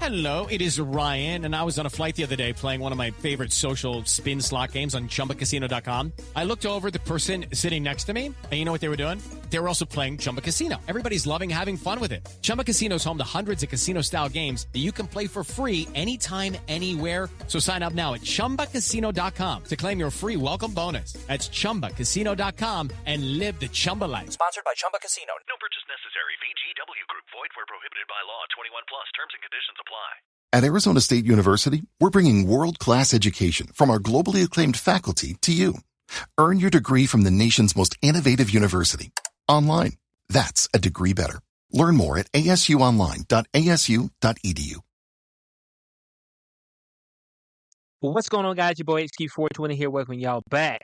Hello, it is Ryan, and I was on a flight the other day playing one of my favorite social spin slot games on ChumbaCasino.com. I looked over at the person sitting next to me, and you know what they were doing? They were also playing Chumba Casino. Everybody's loving having fun with it. Chumba Casino is home to hundreds of casino-style games that you can play for free anytime, anywhere. So sign up now at ChumbaCasino.com to claim your free welcome bonus. That's ChumbaCasino.com and live the Chumba life. Sponsored by Chumba Casino. No purchase necessary. VGW Group. Void where prohibited by law. 21 plus. Terms and conditions apply. At Arizona State University, we're bringing world-class education from our globally acclaimed faculty to you. Earn your degree from the nation's most innovative university. Online. That's a degree better. Learn more at asuonline.asu.edu. Well, what's going on, guys? Your boy HQ420 here, welcoming y'all back.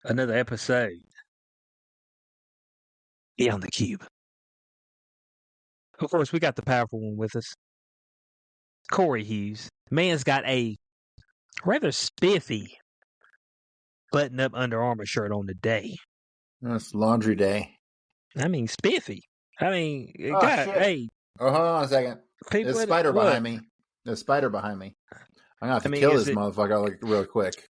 Another episode. On the Cube. Of course, we got the powerful one with us. Corey Hughes. Man's got a rather spiffy button-up Under Armour shirt on today. It's laundry day. I mean, spiffy. I mean, Oh, God, shit. hey. Oh, hold on a second. There's a spider behind me. There's a spider behind me. I'm going to have to kill this motherfucker like real quick.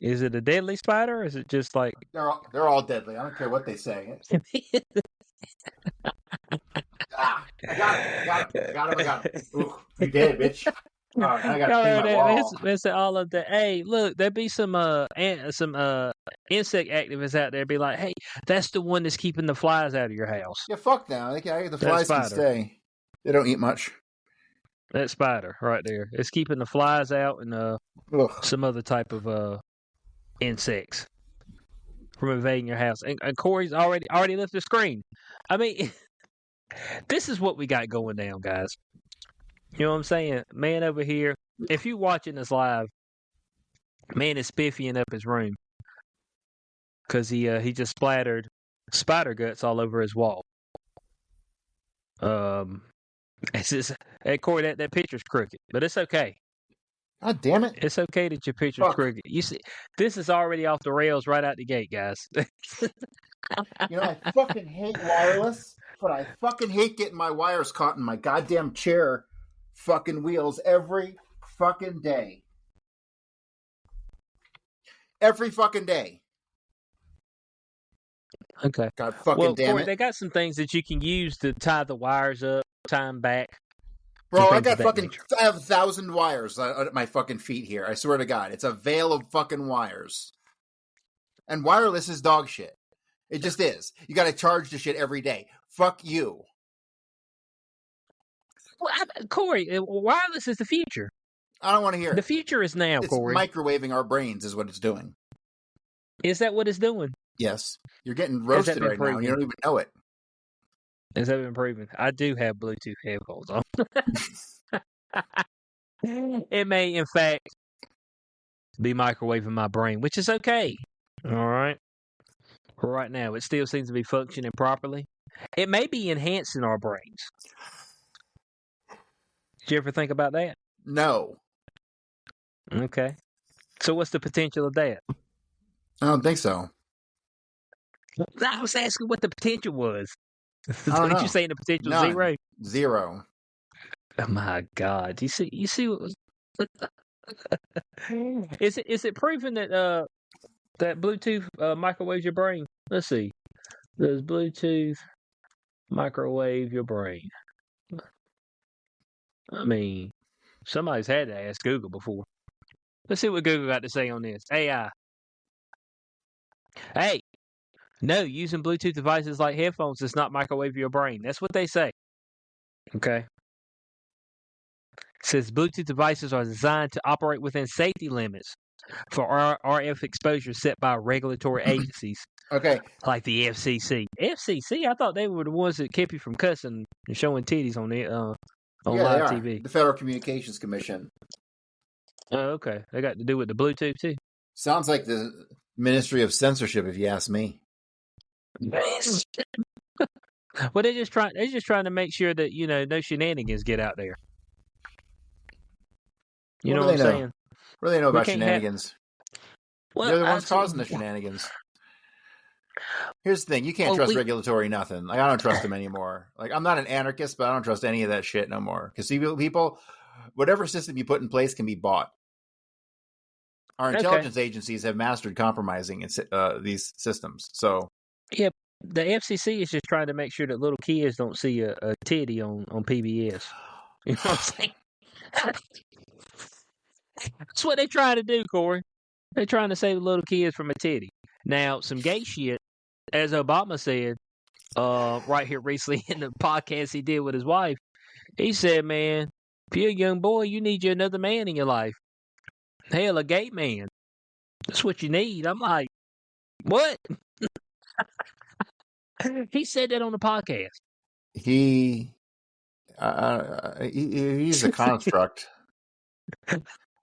Is it a deadly spider, or is it just like... They're all deadly. I don't care what they say. I got him. Ooh, you dead, bitch. All right, I got to clean my wall. That's all of the. Hey, look, there'd be some insect activists out there. Be like, hey, that's the one that's keeping the flies out of your house. Yeah, fuck now. The flies can stay. They don't eat much. That spider right there. It's keeping the flies out and some other type of insects from invading your house. And Corey's already left the screen. I mean, this is what we got going down, guys. You know what I'm saying? Man over here, if you're watching this live, man is spiffying up his room because he just splattered spider guts all over his wall. It's just, hey Corey, that picture's crooked, but it's okay. God damn it! It's okay that your picture's crooked. You see, this is already off the rails right out the gate, guys. I fucking hate wireless, but I fucking hate getting my wires caught in my goddamn chair fucking wheels every fucking day. Every fucking day. Okay. God fucking damn Corey, it. they got some things that you can use to tie the wires up, tie them back. Bro, I have 1,000 wires at my fucking feet here. I swear to God. It's a veil of fucking wires. And wireless is dog shit. It just is. You got to charge the shit every day. Fuck you. Well, Corey, wireless is the future. I don't want to hear it. The future is now, Corey. It's microwaving our brains is what it's doing. Is that what it's doing? Yes. You're getting roasted right now. You don't even know it. Has that been proven? I do have Bluetooth headphones on. It may, in fact, be microwaving my brain, which is okay. All right. For right now, it still seems to be functioning properly. It may be enhancing our brains. Did you ever think about that? No. Okay. So what's the potential of that? I don't think so. I was asking what the potential was. What you saying the potential zero? Zero. Oh my God! You see what was? Is it proven that that Bluetooth microwaves your brain? Let's see. Does Bluetooth microwave your brain? I mean, somebody's had to ask Google before. Let's see what Google got to say on this. AI. Hey, no, using Bluetooth devices like headphones does not microwave your brain. That's what they say. Okay. It says Bluetooth devices are designed to operate within safety limits for RF exposure set by regulatory agencies. Okay. Like the FCC. FCC? I thought they were the ones that kept you from cussing and showing titties on live TV. The Federal Communications Commission. Oh, okay. They got to do with the Bluetooth too. Sounds like the Ministry of Censorship, if you ask me. Well, they're just trying to make sure that no shenanigans get out there. You know what I'm saying? What do they know about shenanigans? Well, They're the ones causing the shenanigans. Here's the thing: you can't trust regulatory nothing. Like I don't trust them anymore. Like I'm not an anarchist, but I don't trust any of that shit no more. Because people, whatever system you put in place can be bought. Our intelligence agencies have mastered compromising these systems. So yeah, the FCC is just trying to make sure that little kids don't see a titty on PBS. You know what I'm saying? That's what they're trying to do, Corey. They're trying to save little kids from a titty. Now, some gay shit, as Obama said right here recently in the podcast he did with his wife, he said, man, if you're a young boy, you need you another man in your life. Hell, a gay man. That's what you need. I'm like, what? He said that on the podcast. He's a construct.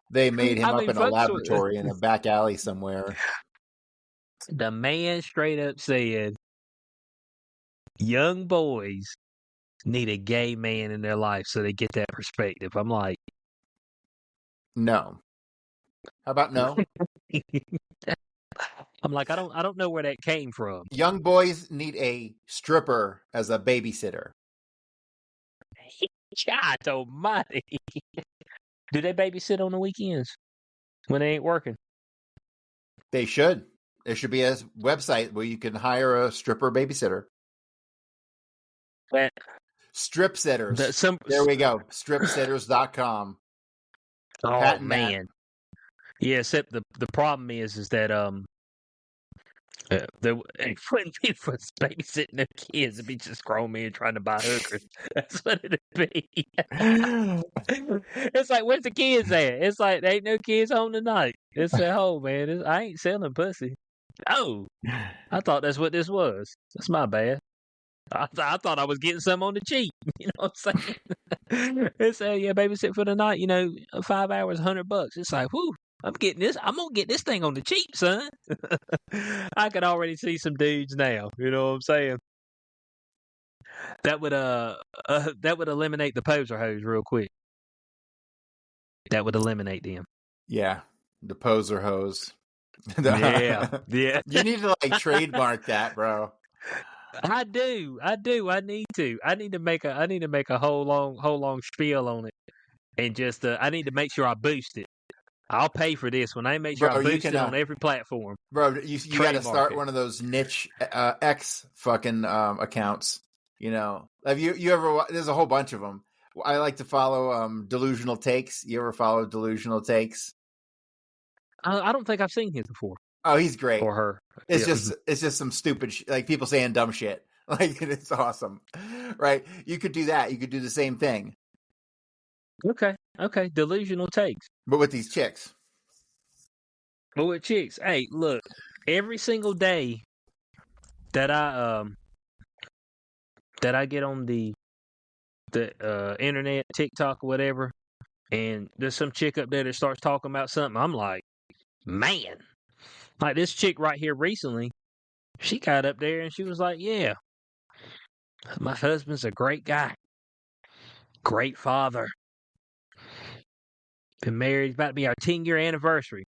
They made him up in a laboratory in a back alley somewhere. The man straight up said, young boys need a gay man in their life so they get that perspective. I'm like, no. How about no? I'm like, I don't know where that came from. Young boys need a stripper as a babysitter. God almighty. Do they babysit on the weekends when they ain't working? They should. There should be a website where you can hire a stripper babysitter. Strip sitters. There we go. Stripsitters.com. Oh, Patent man. That. Yeah, except the problem is that there wouldn't be for babysitting their kids. It'd be just grown men trying to buy hookers. That's what it'd be. It's like, where's the kids at? It's like, there ain't no kids home tonight. It's at home, man. I ain't selling pussy. Oh, I thought that's what this was. That's my bad. I thought I was getting some on the cheap. You know what I'm saying? It's yeah, babysit for the night. 5 hours, $100. It's like, whoo. I'm gonna get this thing on the cheap, son. I can already see some dudes now. You know what I'm saying? That would eliminate the poser hoes real quick. That would eliminate them. Yeah, the poser hose. Yeah. You need to trademark that, bro. I do. I need to. I need to make a whole long spiel on it, and just I need to make sure I boost it. I'll pay for this when I make sure I boost it on every platform. Bro, you got to start one of those niche X fucking accounts. Have you ever? There's a whole bunch of them. I like to follow Delusional Takes. You ever follow Delusional Takes? I don't think I've seen him before. Oh, he's great. Or her. It's just some stupid people saying dumb shit. It's awesome, right? You could do that. You could do the same thing. Okay. Delusional Takes. But with these chicks. But with chicks. Hey, look. Every single day that I get on the internet, TikTok or whatever, and there's some chick up there that starts talking about something, I'm like, man. Like this chick right here recently, she got up there and she was like, yeah, my husband's a great guy. Great father. Been married, about to be our 10-year anniversary.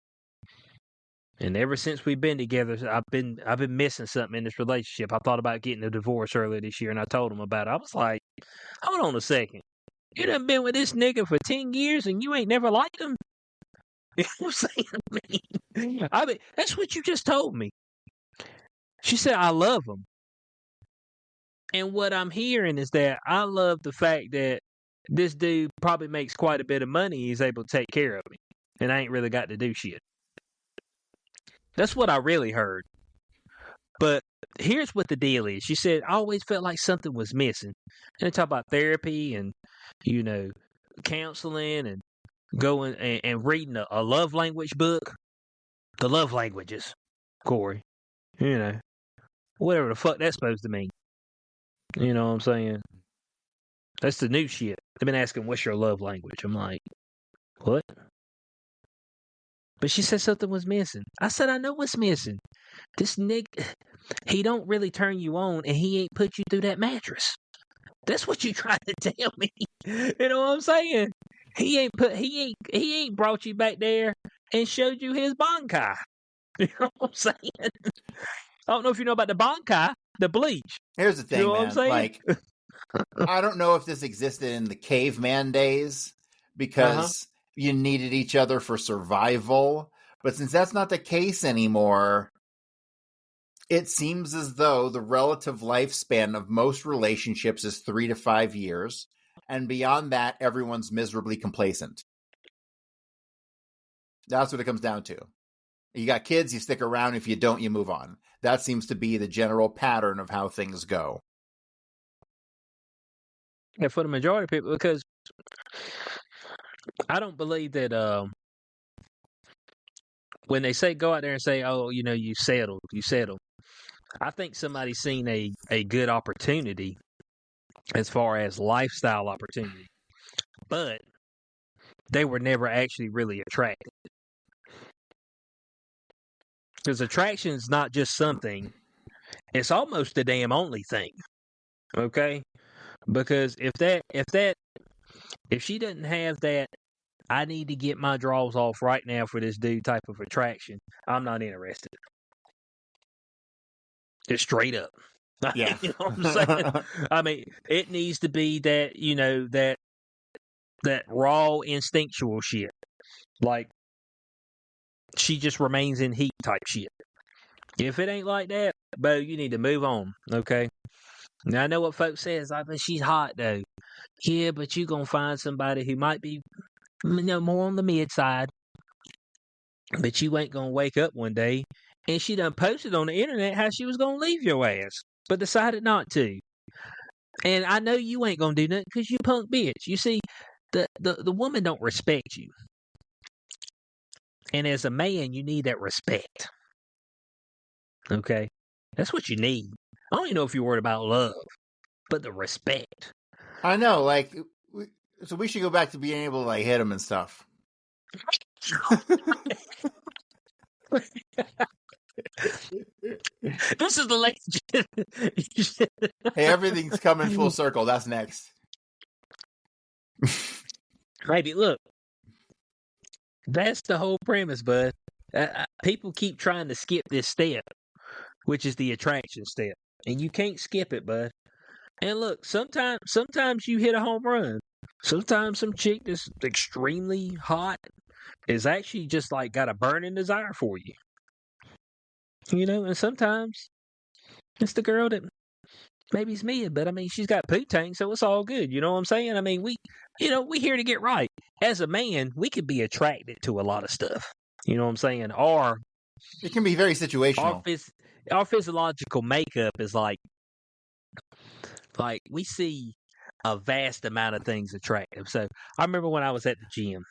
And ever since we've been together, I've been missing something in this relationship. I thought about getting a divorce earlier this year, and I told him about it. I was like, hold on a second. You done been with this nigga for 10 years, and you ain't never liked him? You know what I'm saying? I mean, that's what you just told me. She said, I love him. And what I'm hearing is that I love the fact that this dude probably makes quite a bit of money. He's able to take care of me. And I ain't really got to do shit. That's what I really heard. But here's what the deal is. She said, I always felt like something was missing. And they talk about therapy and, counseling and going and reading a love language book. The love languages, Corey. Whatever the fuck that's supposed to mean. You know what I'm saying? That's the new shit. They've been asking, what's your love language? I'm like, what? But she said something was missing. I said, I know what's missing. This nigga, he don't really turn you on, and he ain't put you through that mattress. That's what you trying to tell me. You know what I'm saying? He ain't brought you back there and showed you his bankai. You know what I'm saying? I don't know if you know about the Bankai, the bleach. Here's the thing, you know man. What I'm saying? Like, I don't know if this existed in the caveman days because you needed each other for survival. But since that's not the case anymore, it seems as though the relative lifespan of most relationships is 3 to 5 years. And beyond that, everyone's miserably complacent. That's what it comes down to. You got kids, you stick around. If you don't, you move on. That seems to be the general pattern of how things go. Yeah, for the majority of people, because I don't believe that when they say go out there and say, oh, you settled. I think somebody's seen a good opportunity as far as lifestyle opportunity, but they were never actually really attracted. Because attraction's not just something, it's almost the damn only thing. Okay? Because if she doesn't have that, I need to get my draws off right now for this dude type of attraction, I'm not interested. It's straight up. Yeah. You know what I'm saying? I mean, it needs to be that, that raw instinctual shit. Like, she just remains in heat type shit. If it ain't like that, Bo, you need to move on, okay? Now, I know what folks says, like, but she's hot, though. Yeah, but you gonna find somebody who might be, more on the mid side. But you ain't gonna wake up one day and she done posted on the internet how she was gonna leave your ass, but decided not to. And I know you ain't gonna do nothing because you punk bitch. You see, the woman don't respect you. And as a man, you need that respect. Okay? That's what you need. I don't even know if you're worried about love, but the respect. I know, like, so we should go back to being able to, like, hit him and stuff. This is the latest. Hey, everything's coming full circle. That's next. Maybe, look. That's the whole premise, bud. People keep trying to skip this step, which is the attraction step. And you can't skip it, bud. And look, sometimes you hit a home run. Sometimes some chick that's extremely hot is actually just like got a burning desire for you. And sometimes it's the girl that maybe it's me, but I mean, she's got poo-tang, so it's all good. You know what I'm saying? I mean, we here to get right. As a man, we could be attracted to a lot of stuff. You know what I'm saying? Or it can be very situational. Our physiological makeup is like we see a vast amount of things attractive. So I remember when I was at the gym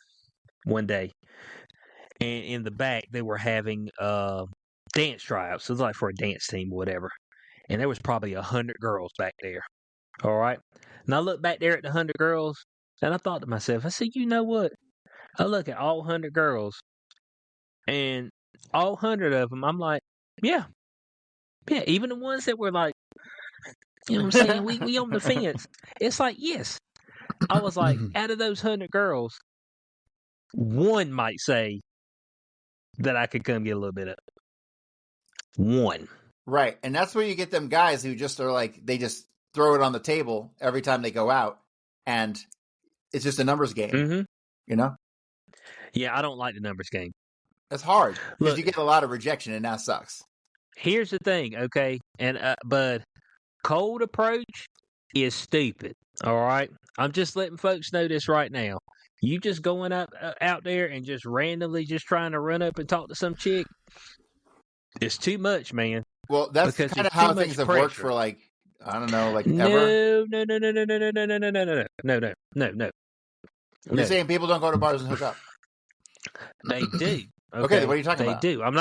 one day, and in the back they were having dance tryouts. So it was like for a dance team or whatever. And there was probably 100 girls back there. All right. And I looked back there at the 100 girls, and I thought to myself, I said, you know what? I look at all 100 girls, and all 100 of them, I'm like, yeah. Even the ones that were like, you know what I'm saying? We on the fence. It's like, yes. I was like, out of those 100 girls, one might say that I could come get a little bit of it. One. Right. And that's where you get them guys who just are like, they just throw it on the table every time they go out. And it's just a numbers game. Mm-hmm. You know? Yeah, I don't like the numbers game. It's hard because you get a lot of rejection, and that sucks. Here's the thing, okay? And Bud, cold approach is stupid. All right? I'm just letting folks know this right now. You just going out there and just randomly just trying to run up and talk to some chick, it's too much, man. Well, that's kind of how things have worked for, like, I don't know, like, ever. No. You're saying people don't go to bars and hook up? They do. Okay, what are you talking about? They do. I'm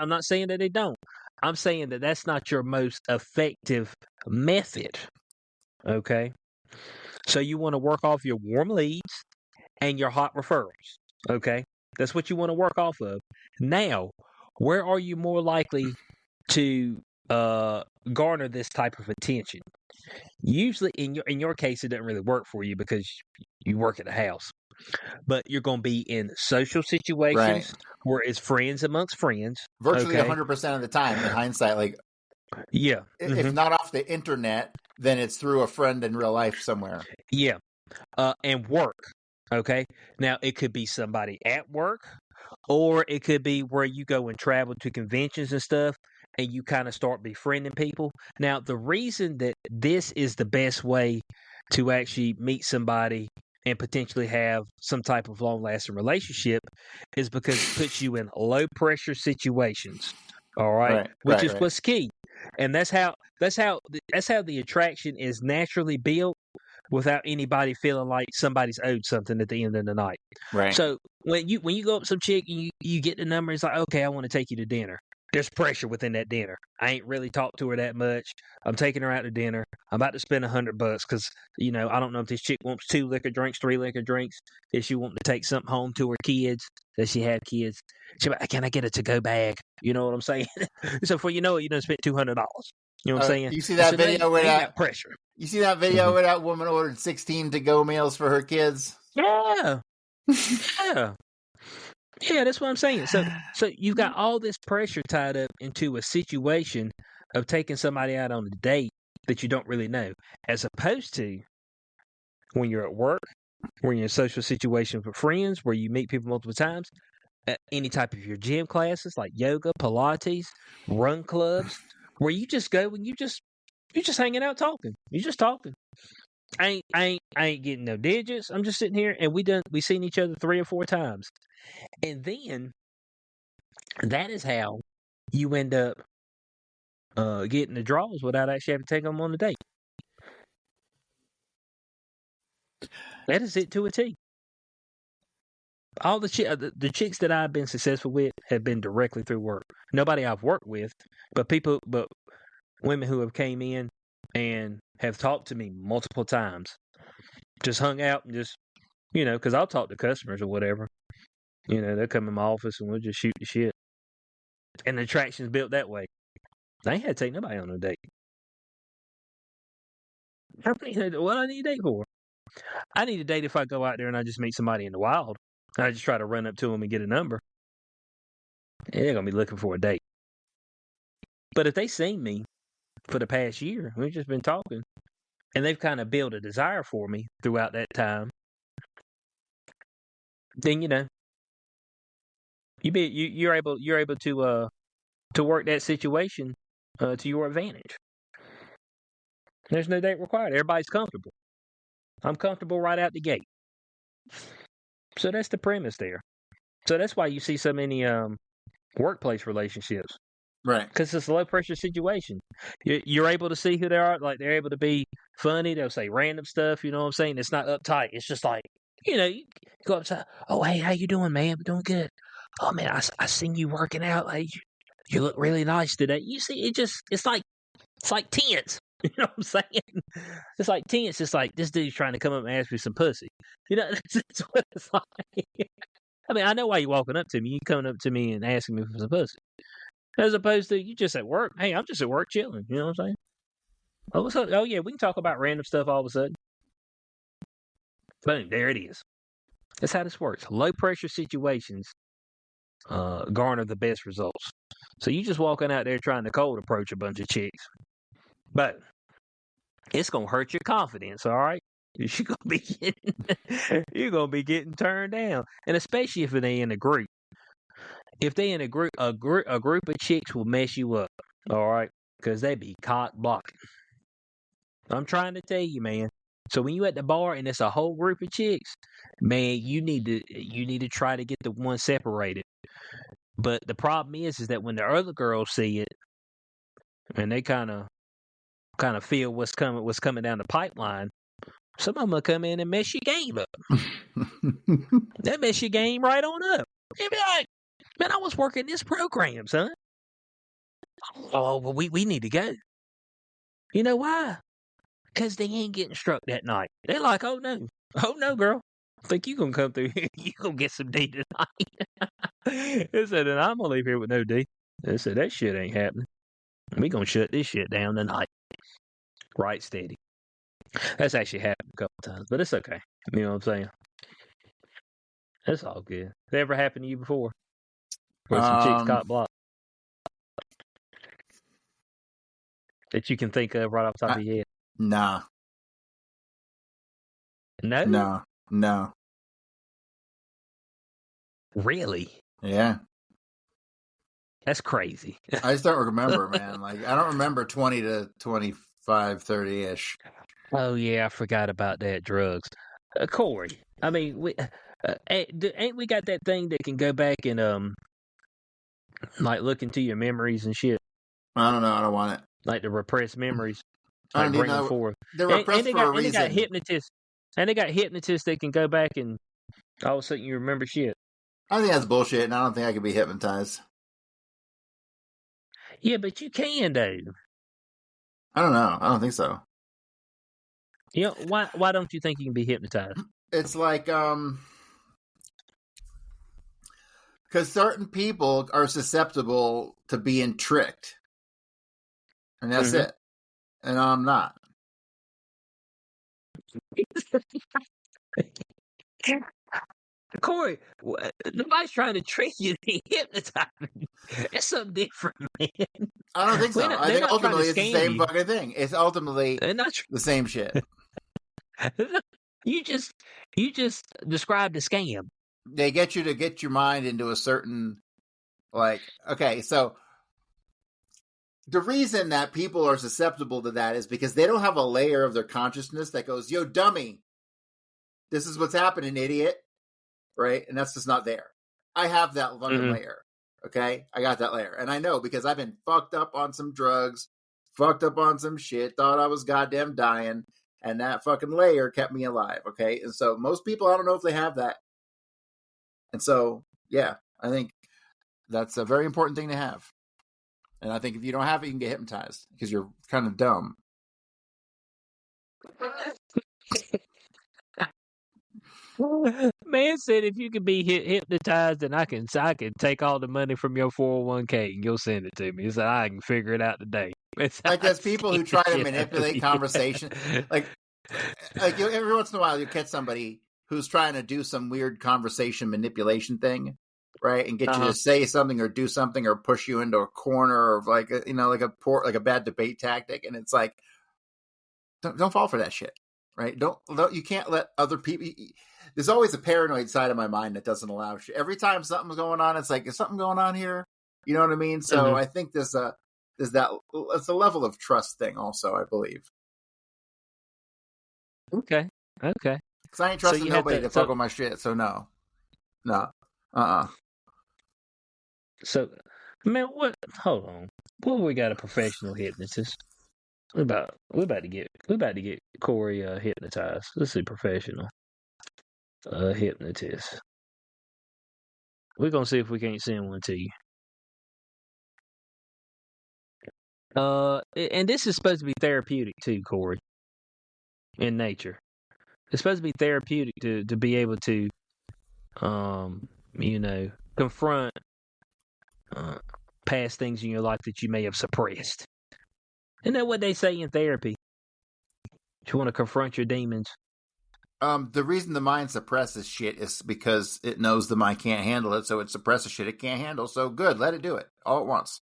not saying that they don't. I'm saying that that's not your most effective method. Okay? So you want to work off your warm leads and your hot referrals. Okay? That's what you want to work off of. Now, where are you more likely to garner this type of attention? Usually, in your case, it doesn't really work for you because you work at the house. But you're going to be in social situations where it's friends amongst friends. Virtually okay? 100% of the time, in hindsight, like Yeah. if not off the internet, then it's through a friend in real life somewhere. Yeah. And work. Okay. Now, it could be somebody at work, or it could be where you go and travel to conventions and stuff, and you kind of start befriending people. Now, the reason that this is the best way to actually meet somebody and potentially have some type of long lasting relationship is because it puts you in low pressure situations. All right. Which is what's key. And that's how the attraction is naturally built without anybody feeling like somebody's owed something at the end of the night. Right. So when you go up some chick and you get the number, it's like, okay, I want to take you to dinner. There's pressure within that dinner. I ain't really talked to her that much. I'm taking her out to dinner. I'm about to spend $100 because, I don't know if this chick wants 2 liquor drinks, 3 liquor drinks. If she wants to take something home to her kids, does she have kids? She's like, can I get a to-go bag? You know what I'm saying? So before you know it, you done spent $200. You know what I'm saying? You see that video where that pressure. You see that video where that woman ordered 16 to-go meals for her kids? Yeah. Yeah. Yeah, that's what I'm saying. So you've got all this pressure tied up into a situation of taking somebody out on a date that you don't really know, as opposed to when you're at work, when you're in a social situation with friends, where you meet people multiple times, any type of your gym classes like yoga, Pilates, run clubs, where you just go and you're just hanging out talking. You're just talking. I ain't getting no digits. I'm just sitting here and we seen each other 3 or 4 times. And then that is how you end up getting the draws without actually having to take them on a date. That is it to a T. All the chicks that I've been successful with have been directly through work. Nobody I've worked with, but women who have came in and have talked to me multiple times. Just hung out and just, because I'll talk to customers or whatever. They'll come in my office and we'll just shoot the shit. And the attraction's built that way. I ain't had to take nobody on a date. What do I need a date for? I need a date if I go out there and I just meet somebody in the wild. I just try to run up to them and get a number. And they're going to be looking for a date. But if they seen me for the past year, we've just been talking, and they've kind of built a desire for me throughout that time, then you're able to work that situation to your advantage. There's no date required. Everybody's comfortable. I'm comfortable right out the gate. So that's the premise there. So that's why you see so many workplace relationships. Right. Because it's a low pressure situation. You're able to see who they are. Like, they're able to be funny. They'll say random stuff. You know what I'm saying? It's not uptight. It's just like, you go up to, oh, hey, how you doing, man? I'm doing good. Oh, man, I seen you working out. Like, you look really nice today. You see, it's like tense. You know what I'm saying? It's like tense. It's like, this dude's trying to come up and ask me some pussy. That's what it's like. I mean, I know why you're walking up to me. You coming up to me and asking me for some pussy. As opposed to you just at work. Hey, I'm just at work chilling. You know what I'm saying? Oh, what's up? Oh, yeah, we can talk about random stuff all of a sudden. Boom, there it is. That's how this works. Low pressure situations garner the best results. So you just walking out there trying to cold approach a bunch of chicks. But it's going to hurt your confidence, all right? You're going to be getting turned down. And especially if they in a group. If they in a group of chicks will mess you up, all right? Because they be cock blocking. I'm trying to tell you, man. So when you at the bar and it's a whole group of chicks, man, you need to try to get the one separated. But the problem is that when the other girls see it, and they kind of feel what's coming down the pipeline, some of them will come in and mess your game up. They mess your game right on up. They'll be like, man, I was working this program, son. Oh, well, we need to go. You know why? Because they ain't getting struck that night. They're like, oh no, girl. I think you gonna come through here. You gonna get some D tonight. They said, and I'm gonna leave here with no D. They said, that shit ain't happening. We gonna shut this shit down tonight. Right steady. That's actually happened a couple times, but it's okay. You know what I'm saying? That's all good. That ever happened to you before? Where some chicks got blocked that you can think of right off the top of your head? Nah. No? No. Really? Yeah. That's crazy. I just don't remember, man. Like, I don't remember 20 to 25, 30-ish. Oh, yeah, I forgot about that. Drugs. Corey, I mean, ain't we got that thing that can go back and, like, look into your memories and shit? I don't know. I don't want it. Like the repressed memories. I don't Like, bring need them no. forward. They're repressed for a reason. And they got hypnotists. And they got hypnotists that can go back and all of a sudden you remember shit. I think that's bullshit, and I don't think I can be hypnotized. Yeah, but you can, though. I don't know. I don't think so. You know, why don't you think you can be hypnotized? It's like, because certain people are susceptible to being tricked. And that's it. And I'm not. Corey, nobody's trying to trick you to be hypnotized. That's something different, man. I don't think so. I think ultimately it's the same fucking thing. It's ultimately the same shit. You just described a scam. They get you to get your mind into a certain, like, okay, so the reason that people are susceptible to that is because they don't have a layer of their consciousness that goes, yo, dummy, this is what's happening, idiot. Right? And that's just not there. I have that fucking layer. Okay? I got that layer. And I know because I've been fucked up on some drugs, fucked up on some shit, thought I was goddamn dying, and that fucking layer kept me alive. Okay? And so most people, I don't know if they have that. And so, yeah, I think that's a very important thing to have. And I think if you don't have it, you can get hypnotized because you're kind of dumb. Man said if you could be hypnotized, then I can take all the money from your 401k and you'll send it to me. He said I can figure it out today. Like there's people who try to manipulate conversation. Like every once in a while you catch somebody who's trying to do some weird conversation manipulation thing, right? And get you to say something or do something or push you into a corner or like a bad debate tactic. And it's like, don't fall for that shit, right? Don't you can't let other people. There's always a paranoid side of my mind that doesn't allow shit. Every time something's going on, it's like, is something going on here? You know what I mean? So I think it's a level of trust thing also, I believe. Okay. Because I ain't trusting nobody to fuck with my shit, so no. So, man, hold on. What we got a professional hypnotist? We're about to get Corey hypnotized. Let's see, professional hypnotist. We're gonna see if we can't send one to you. And this is supposed to be therapeutic too, Corey. In nature, it's supposed to be therapeutic to be able to, confront past things in your life that you may have suppressed. Isn't that what they say in therapy? You want to confront your demons. The reason the mind suppresses shit is because it knows the mind can't handle it, so it suppresses shit it can't handle. So good, let it do it all at once.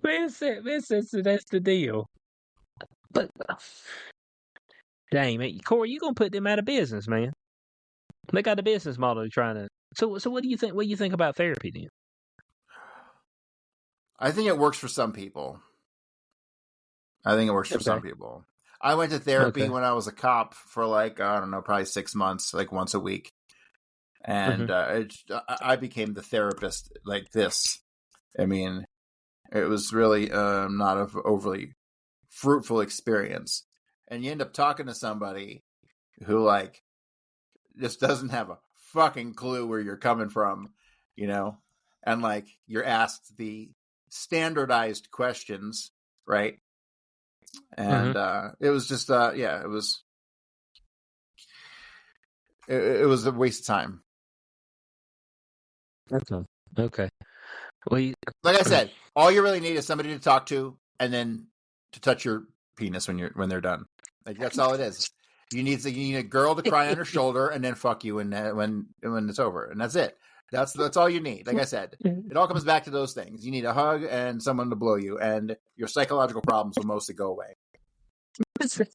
Man says that's the deal. But dang, man, Corey, you gonna put them out of business, man? They got a business model trying to. So what do you think? What do you think about therapy then? I think it works for some people. I went to therapy when I was a cop for probably 6 months, like once a week. And I became the therapist like this. I mean, it was really not an overly fruitful experience. And you end up talking to somebody who just doesn't have a fucking clue where you're coming from, and you're asked the standardized questions, right? And it was just it was a waste of time. Okay. Well, like I said, all you really need is somebody to talk to, and then to touch your penis when they're done. Like that's all it is. You need a girl to cry on her shoulder, and then fuck you when it's over, and that's it. That's all you need. Like I said, it all comes back to those things. You need a hug and someone to blow you, and your psychological problems will mostly go away. For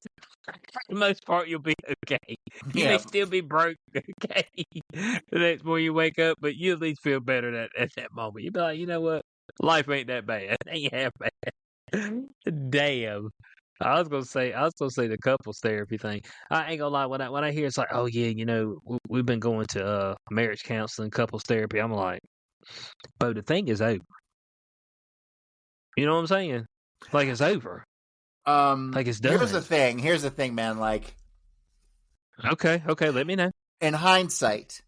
the most part, you'll be okay. You may still be broke, okay, the next morning you wake up, but you at least feel better at that moment. You'll be like, you know what? Life ain't that bad. It ain't half bad. Damn. I was gonna say the couples therapy thing. I ain't gonna lie, when I hear it's like, oh yeah, we've been going to marriage counseling, couples therapy. I'm like, but the thing is over. You know what I'm saying? Like it's over. Like it's done. Here's the thing, man. Like, okay, let me know. In hindsight,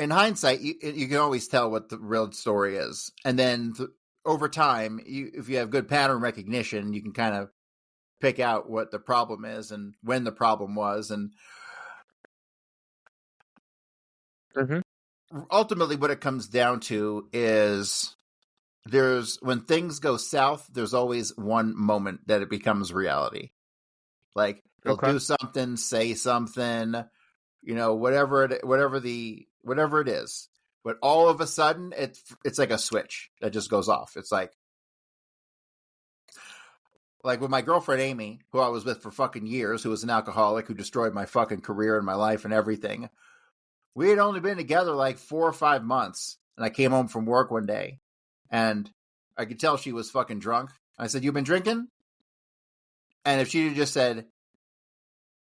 you can always tell what the real story is, and then over time, if you have good pattern recognition, you can kind of pick out what the problem is and when the problem was, and ultimately, what it comes down to is when things go south, there's always one moment that it becomes reality. Like they'll do something, say something, whatever it is. But all of a sudden, it's like a switch that just goes off. It's like with my girlfriend Amy, who I was with for fucking years, who was an alcoholic, who destroyed my fucking career and my life and everything. We had only been together like 4 or 5 months, and I came home from work one day, and I could tell she was fucking drunk. I said, "You been drinking?" And if she had just said,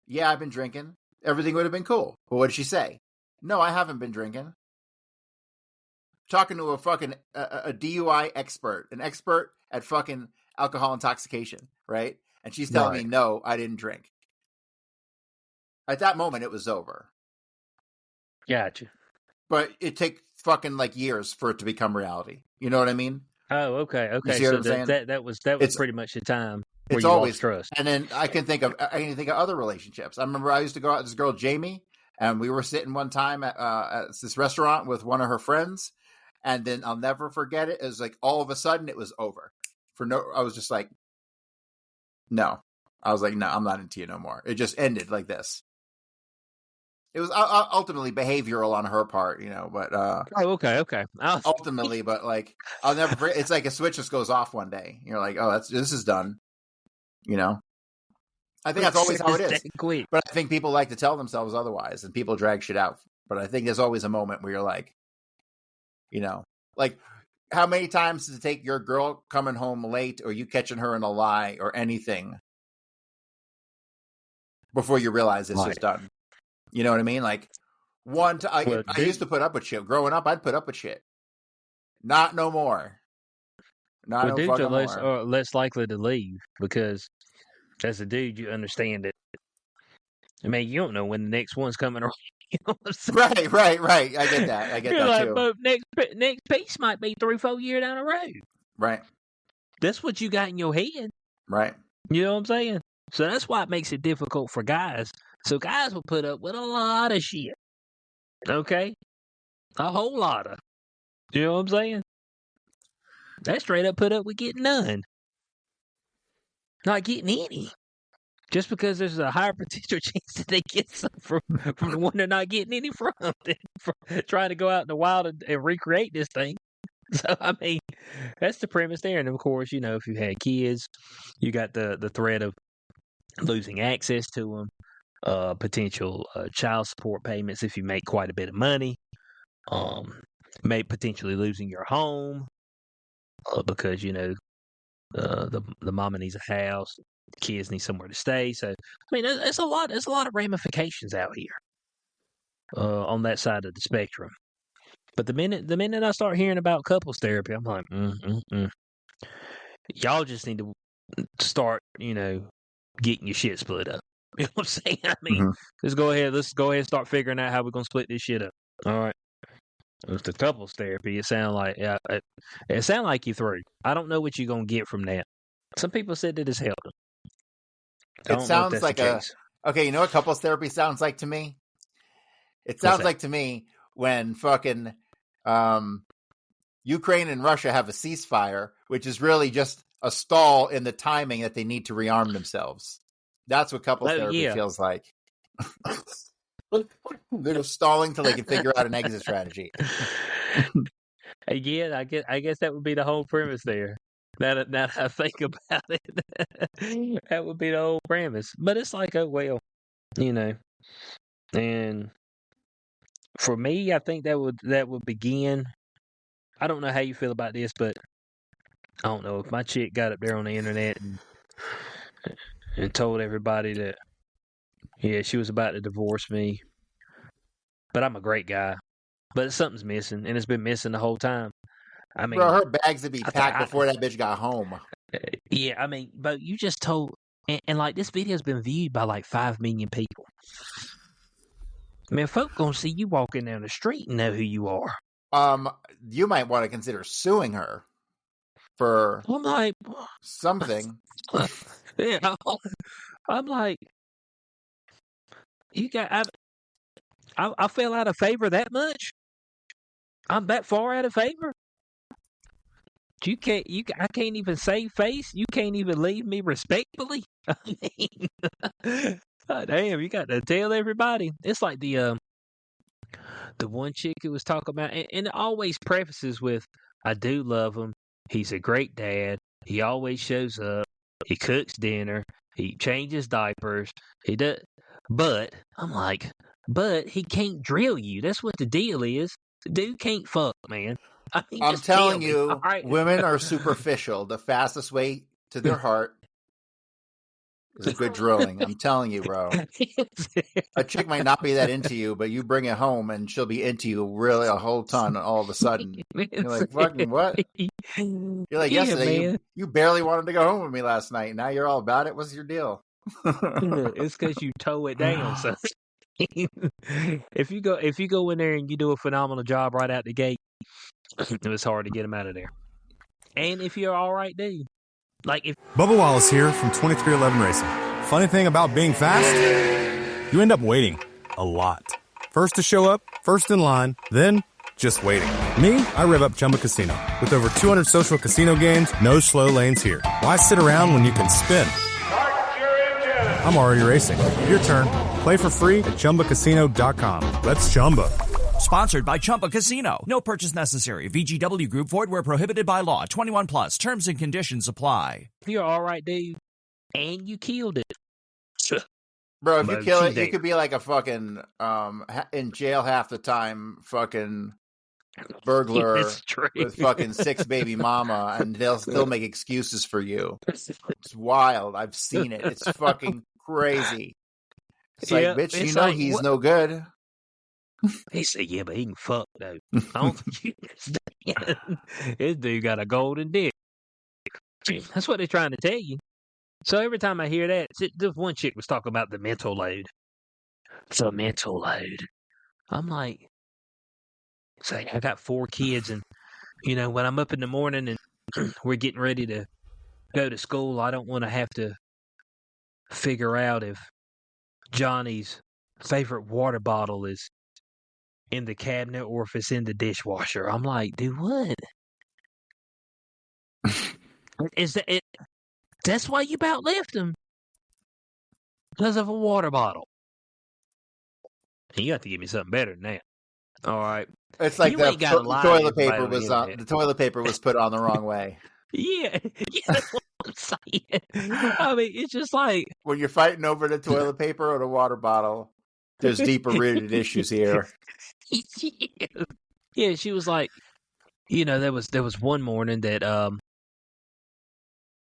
"Yeah, I've been drinking," everything would have been cool. But what did she say? "No, I haven't been drinking." Talking to a fucking a DUI expert, an expert at fucking alcohol intoxication, right? And she's telling me, "No, I didn't drink." At that moment, it was over. Gotcha. But it takes fucking like years for it to become reality. You know what I mean? Oh, okay. You see what I'm saying? That was pretty much the time where it's you always lost trust. And then I can think of other relationships. I remember I used to go out with this girl Jamie, and we were sitting one time at this restaurant with one of her friends, and then I'll never forget it. It was like all of a sudden it was over. I was just like, no. I was like, no, I'm not into you no more. It just ended like this. It was ultimately behavioral on her part, but okay. Ultimately, but like I'll never forget. It's like a switch just goes off one day. You're like, oh, this is done. I think that's always how it is. But I think people like to tell themselves otherwise, and people drag shit out. But I think there's always a moment where you're like, like how many times does it take your girl coming home late, or you catching her in a lie, or anything, before you realize it's just done? You know what I mean? Like I used to put up with shit. Growing up, I'd put up with shit. Not no more. Dudes are less likely to leave because as a dude, you understand it. I mean, you don't know when the next one's coming around. You know what I'm saying? Right. I get that. You're that like, too. But next piece might be 3-4 years down the road. Right. That's what you got in your head. Right. You know what I'm saying? So that's why it makes it difficult for guys. So guys will put up with a lot of shit. Okay? A whole lot of. You know what I'm saying? They straight up put up with getting none. Not getting any. Just because there's a higher potential chance that they get some from the one they're not getting any from trying to go out in the wild and recreate this thing. So, I mean, that's the premise there. And, of course, if you had kids, you got the threat of losing access to them, potential child support payments if you make quite a bit of money, may potentially losing your home because, the mama needs a house, the kids need somewhere to stay. So, I mean, there's a lot of ramifications out here on that side of the spectrum. But the minute I start hearing about couples therapy, I'm like, y'all just need to start, getting your shit split up. You know what I'm saying? I mean, let's go ahead and start figuring out how we're gonna split this shit up. All right. With the couples therapy, it sounds like you're through. I don't know what you're gonna get from that. Some people said that it's helped them. It sounds like okay. You know what couples therapy sounds like to me? It sounds like to me when fucking Ukraine and Russia have a ceasefire, which is really just a stall in the timing that they need to rearm themselves. That's what couples therapy feels like. They're just stalling till they can figure out an exit strategy. Again, I guess that would be the whole premise there. Now that I think about it, that would be the whole premise. But it's like, oh well, you know. And for me, I think that would begin. I don't know how you feel about this, but I don't know if my chick got up there on the internet and told everybody that, yeah, she was about to divorce me. But I'm a great guy. But something's missing, and it's been missing the whole time. I mean, bro, her bags would be packed before that bitch got home. Yeah, I mean, but you just told, and like this video's been viewed by like 5 million people. I mean, folk gonna see you walking down the street and know who you are. You might want to consider suing her for something. Yeah, I'm like, I fell out of favor that much. I'm that far out of favor. I can't even save face. You can't even leave me respectfully. I mean, damn, you got to tell everybody. It's like the one chick who was talking about, and it always prefaces with, "I do love him. He's a great dad. He always shows up. He cooks dinner. He changes diapers. He does." But I'm like, but he can't drill you. That's what the deal is. The dude can't fuck, man. I mean, I'm telling you, right? Women are superficial. The fastest way to their heart is a good drilling. I'm telling you, bro. A chick might not be that into you, but you bring it home and she'll be into you really a whole ton all of a sudden. You're like, fucking what? You're like, yesterday, you barely wanted to go home with me last night. Now you're all about it. What's your deal? It's because you toe it down, son. If you go in there and you do a phenomenal job right out the gate, it was hard to get him out of there. And if you're all right, dude, like if Bubba Wallace here from 2311 Racing. Funny thing about being fast, you end up waiting a lot. First to show up, first in line, then just waiting. Me, I rev up Chumba Casino. With over 200 social casino games, no slow lanes here. Why sit around when you can spin? I'm already racing. Your turn. Play for free at ChumbaCasino.com. Let's Chumba. Sponsored by Chumba Casino. No purchase necessary. VGW Group. Void where prohibited by law. 21 plus. Terms and conditions apply. You're all right, dude, and you killed it. Bro, if you kill it, you could be like a fucking in jail half the time fucking burglar with fucking 6 baby mama, and they'll still make excuses for you. It's wild. I've seen it. It's fucking crazy. It's like, bitch, you know, like, he's what? No good. He said, yeah, but he can fuck, though. I don't think you understand. This dude got a golden dick. That's what they're trying to tell you. So every time I hear that, this one chick was talking about the mental load. The mental load. I'm like, say, I got 4 kids, and, you know, when I'm up in the morning and we're getting ready to go to school, I don't want to have to figure out if Johnny's favorite water bottle is in the cabinet or if it's in the dishwasher. I'm like, dude, what? Is that it? That's why you about left him. Because of a water bottle. And you have to give me something better than that. All right. It's like the toilet paper was the toilet paper was put on the wrong way. Yeah, that's what I'm saying. I mean, it's just like when you're fighting over the toilet paper or the water bottle, there's deeper rooted issues here. Yeah, she was like, you know, there was one morning that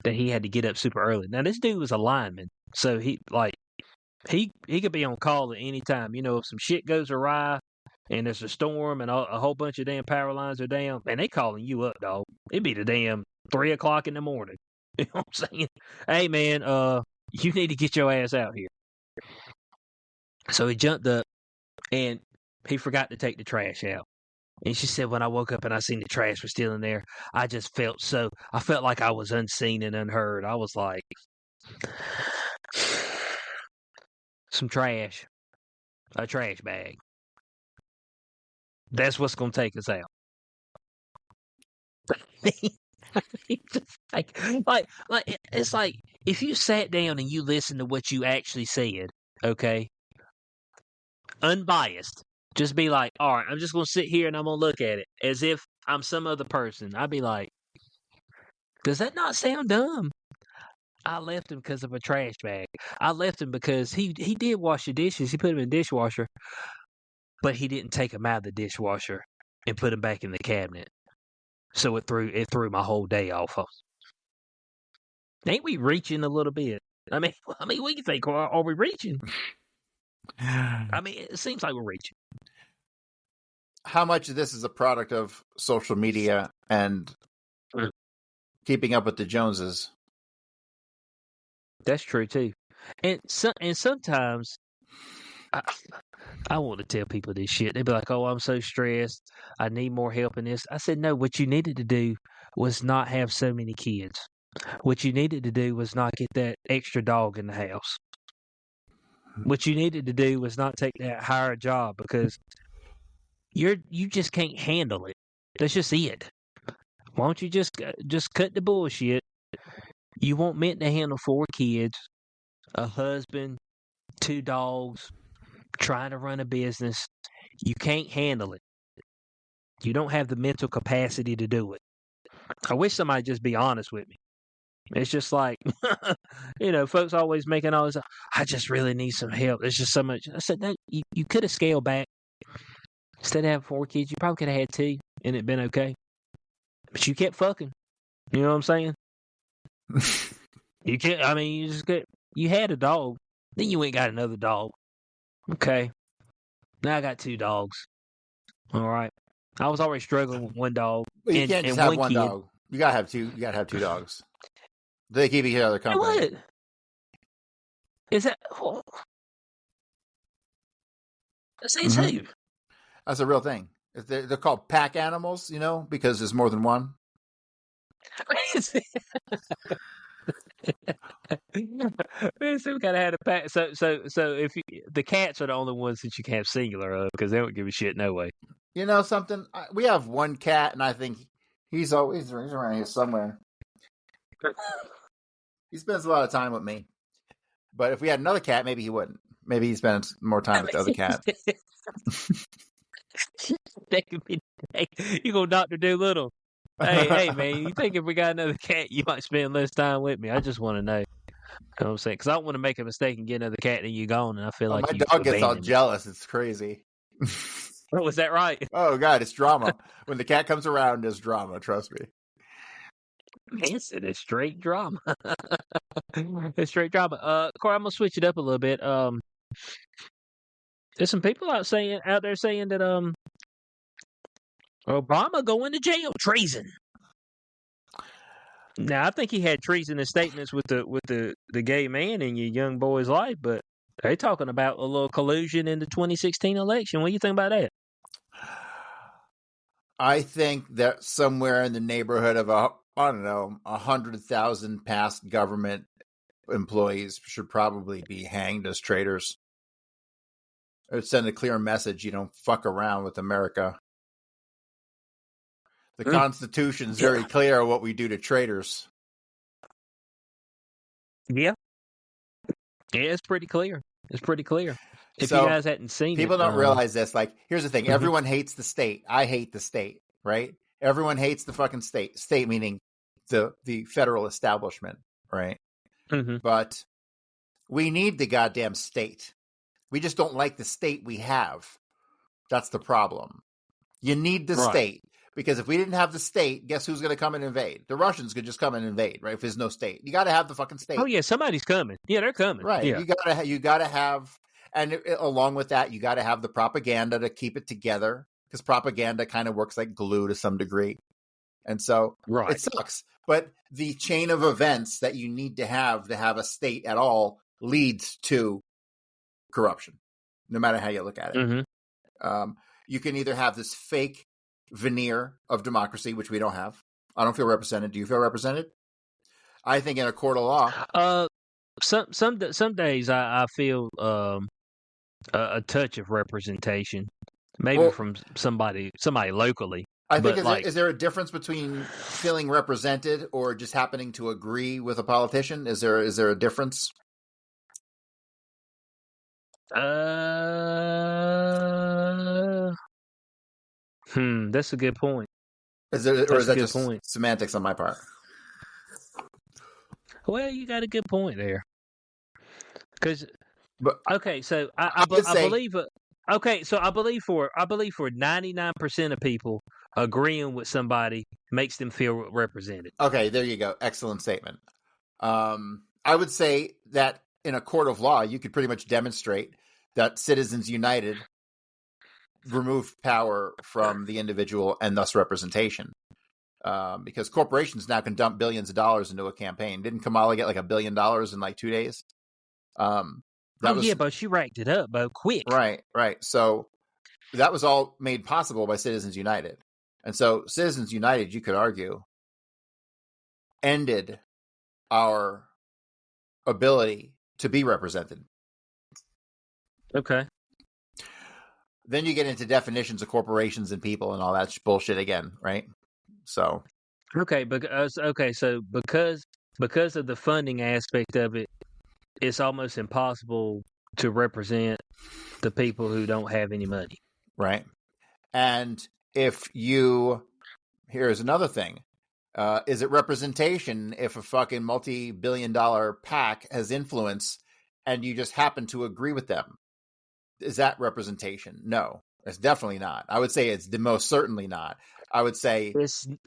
he had to get up super early. Now this dude was a lineman, so he could be on call at any time. You know, if some shit goes awry and there's a storm and a whole bunch of damn power lines are down, and they calling you up, dog. It'd be the damn 3:00 in the morning. You know what I'm saying? Hey man, you need to get your ass out here. So he jumped up and he forgot to take the trash out. And she said, when I woke up and I seen the trash was still in there, I felt like I was unseen and unheard. I was like, some trash, a trash bag. That's what's going to take us out. Just like it's like if you sat down and you listened to what you actually said, okay, unbiased, just be like, all right, I'm just gonna sit here and I'm gonna look at it as if I'm some other person. I'd be like, does that not sound dumb? I left him because of a trash bag. I left him because he did wash the dishes. He put them in the dishwasher, but he didn't take them out of the dishwasher and put them back in the cabinet. So it threw my whole day off. Ain't we reaching a little bit? I mean, we can think, are we reaching? I mean, it seems like we're reaching. How much of this is a product of social media and keeping up with the Joneses? That's true too. And sometimes I want to tell people this shit. They'd be like, "Oh, I'm so stressed. I need more help in this." I said, "No, what you needed to do was not have so many kids. What you needed to do was not get that extra dog in the house. What you needed to do was not take that higher job because you just can't handle it. That's just it. Why don't you just cut the bullshit? You weren't meant to handle 4 kids, a husband, 2 dogs, trying to run a business. You can't handle it. You don't have the mental capacity to do it. I wish somebody just be honest with me. It's just like, folks always making all this, I just really need some help. There's just so much. I said, no, you could have scaled back. Instead of having 4 kids, you probably could have had 2 and it'd been okay. But you kept fucking. You know what I'm saying? You can't, I mean, you had a dog. Then you went and got another dog. Okay. Now I got 2 dogs. All right. I was already struggling with 1 dog. Well, you can't just have one dog. You gotta have 2. You gotta have 2 dogs. They keep each other company. What? Is that? That's 2. That's a real thing. They're called pack animals, because there's more than one. So we gotta have a pack. So if the cats are the only ones that you can have singular of, because they don't give a shit no way. You know something? We have one cat, and I think he's around here somewhere. He spends a lot of time with me. But if we had another cat, maybe he wouldn't. Maybe he spends more time with the other cat. That could be. Hey, you go Dr. Doolittle. Hey, man, you think if we got another cat, you might spend less time with me? I just want to know. You know what I'm saying? Because I don't want to make a mistake and get another cat and you're gone, and I feel like my dog gets all jealous. It's crazy. Oh, was that right? Oh, God, it's drama. When the cat comes around, there's drama. Trust me. It's straight drama. It's straight drama. Corey, I'm gonna switch it up a little bit. There's some people out there saying that Obama going to jail, treason. Now I think he had treasonous statements with the gay man in your young boy's life, but they're talking about a little collusion in the 2016 election. What do you think about that? I think that somewhere in the neighborhood of 100,000 past government employees should probably be hanged as traitors. It would send a clear message: you don't fuck around with America. The Constitution is very clear on what we do to traitors. Yeah, it's pretty clear. It's pretty clear. If So, you guys hadn't seen people it, don't realize this. Like, here's the thing: Mhm. everyone hates the state. I hate the state, right? Everyone hates the fucking state. State meaning the federal establishment, right? Mhm. But we need the goddamn state. We just don't like the state we have. That's the problem. You need the Right. state. Because if we didn't have the state, guess who's going to come and invade? The Russians could just come and invade, right? If there's no state, you got to have the fucking state. Oh yeah, somebody's coming. Yeah, they're coming. Right. Yeah. You got to have, and along with that, you got to have the propaganda to keep it together, because propaganda kind of works like glue to some degree. And so Right. it sucks. But the chain of events that you need to have a state at all leads to corruption, no matter how you look at it. Mm-hmm. You can either have this fake veneer of democracy, which we don't have. I don't feel represented. Do you feel represented? I think in a court of law. Some days I feel a touch of representation, maybe from somebody locally. I think is there a difference between feeling represented or just happening to agree with a politician? Is there a difference? That's a good point. Is that just semantics on my part? Well, you got a good point there. Because okay, so I believe. Okay, so I believe for 99% of people, agreeing with somebody makes them feel represented. Okay, there you go. Excellent statement. I would say that in a court of law, you could pretty much demonstrate that Citizens United removed power from the individual and thus representation. Because corporations now can dump billions of dollars into a campaign. Didn't Kamala get like $1 billion in like 2 days? Yeah, but she racked it up, Bo, quick. Right. So that was all made possible by Citizens United. And so Citizens United, you could argue, ended our ability to be represented. Okay. Then you get into definitions of corporations and people and all that bullshit again, right? So so because of the funding aspect of it, it's almost impossible to represent the people who don't have any money. Right. And here's another thing. Is it representation if a fucking multi-billion-dollar PAC has influence and you just happen to agree with them? Is that representation? No, it's definitely not. I would say it's most certainly not. I would say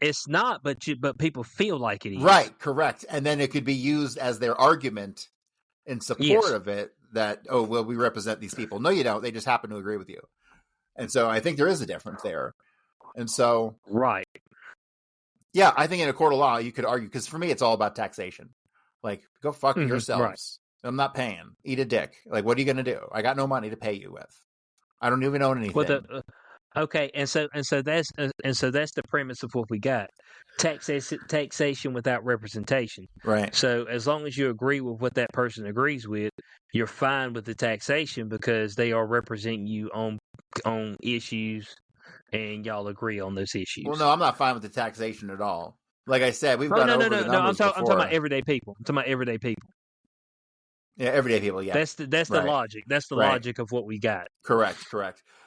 it's not, but people feel like it is. Right, correct. And then it could be used as their argument in support of it that, oh, well, we represent these people. No, you don't. They just happen to agree with you. And so I think there is a difference there. And so, right. Yeah, I think in a court of law, you could argue, because for me, it's all about taxation. Like, go fuck yourselves. Right. I'm not paying. Eat a dick. Like, what are you going to do? I got no money to pay you with. I don't even own anything. Well, okay, and so that's the premise of what we got. Taxation without representation. Right. So as long as you agree with what that person agrees with, you're fine with the taxation because they are representing you on issues, and y'all agree on those issues. Well, no, I'm not fine with the taxation at all. Like I said, we've gone over the numbers I'm talking before. about everyday people. Yeah, everyday people. Yeah, that's the logic. That's the logic of what we got. Correct.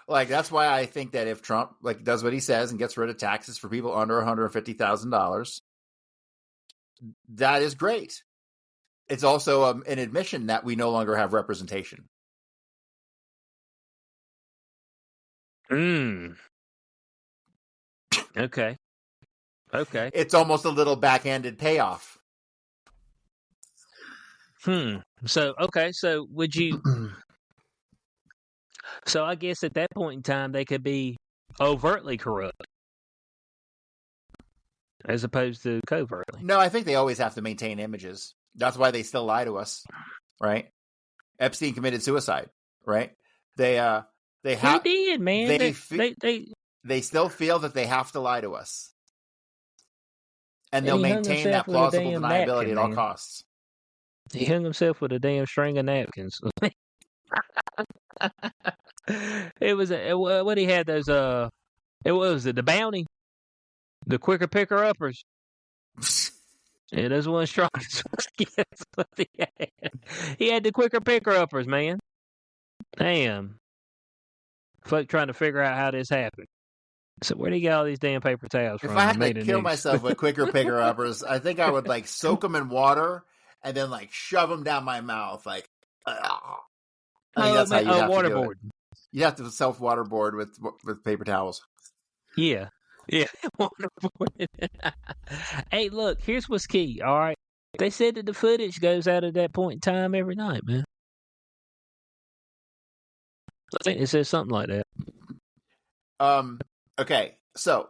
Like that's why I think that if Trump does what he says and gets rid of taxes for people under $150,000, that is great. It's also an admission that we no longer have representation. Okay. It's almost a little backhanded payoff. So would you? So I guess at that point in time, they could be overtly corrupt as opposed to covertly. No, I think they always have to maintain images. That's why they still lie to us, right? Epstein committed suicide, right? He did, man. They still feel that they have to lie to us, and they'll maintain that plausible deniability at all costs. He hung himself with a damn string of napkins. It was what he had those it was the Bounty, the quicker picker uppers. Yeah, those ones strong. He had the quicker picker uppers, man. Damn. Fuck, trying to figure out how this happened. So where do you get all these damn paper towels from? If I had to kill myself with quicker picker uppers, I think I would soak them in water and then shove them down my mouth, that's how you have to do it. You have to self-waterboard with paper towels. Yeah. Waterboard. Hey, look, here's what's key, all right? They said that the footage goes out at that point in time every night, man. I think it says something like that. Okay, so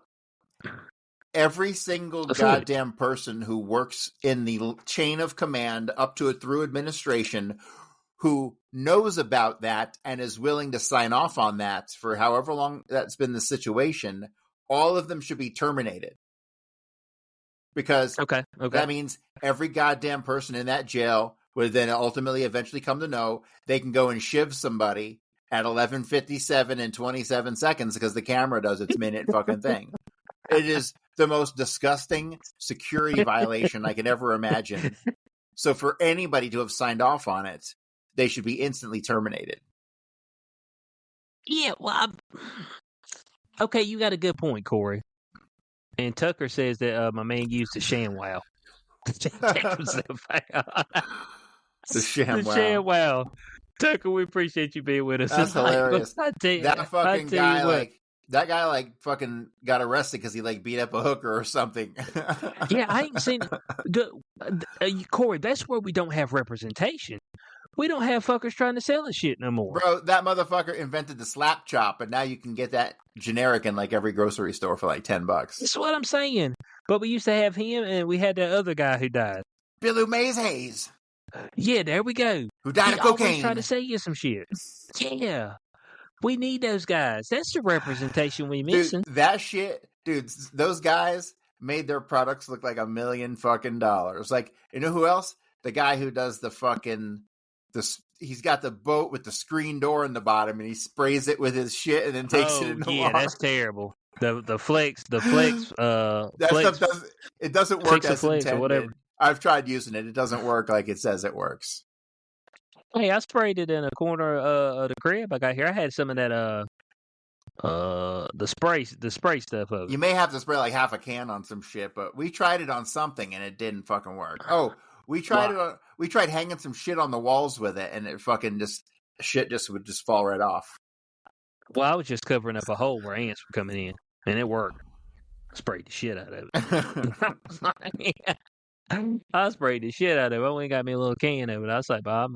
every single goddamn person who works in the chain of command up to it through administration who knows about that and is willing to sign off on that for however long that's been the situation, all of them should be terminated. Because that means every goddamn person in that jail would then ultimately eventually come to know they can go and shiv somebody at 11:57 and 27 seconds because the camera does its minute fucking thing. It is the most disgusting security violation I could ever imagine. So for anybody to have signed off on it, they should be instantly terminated. Yeah, well, okay, you got a good point, Corey. And Tucker says that my man used the ShamWow to check himself out. The ShamWow. The ShamWow. Tucker, we appreciate you being with us. That's hilarious. That fucking guy, that guy fucking got arrested because he beat up a hooker or something. Yeah, I ain't seen it. Corey, that's where we don't have representation. We don't have fuckers trying to sell the shit no more. Bro, that motherfucker invented the slap chop, and now you can get that generic in every grocery store for $10. That's what I'm saying. But we used to have him, and we had that other guy who died. Billy Mays Hayes. Yeah, there we go. Who died of cocaine. Trying to sell you some shit. Yeah. We need those guys. That's the representation we missing. Dude, that shit, dude, those guys made their products look like $1 million fucking dollars. You know who else? The guy who does the fucking... he's got the boat with the screen door in the bottom, and he sprays it with his shit and then takes it in the water. That's terrible. The flex. That flex, stuff doesn't work as intended. Or whatever. I've tried using it. It doesn't work like it says it works. Hey, I sprayed it in a corner of the crib I got here. I had some of that the spray stuff of it. You may have to spray half a can on some shit, but we tried it on something and it didn't fucking work. Oh, we tried we tried hanging some shit on the walls with it, and it fucking shit would just fall right off. Well, I was just covering up a hole where ants were coming in, and it worked. Sprayed the shit out of it. I sprayed the shit out of it. I went and got me a little can of it. I was like, Bob,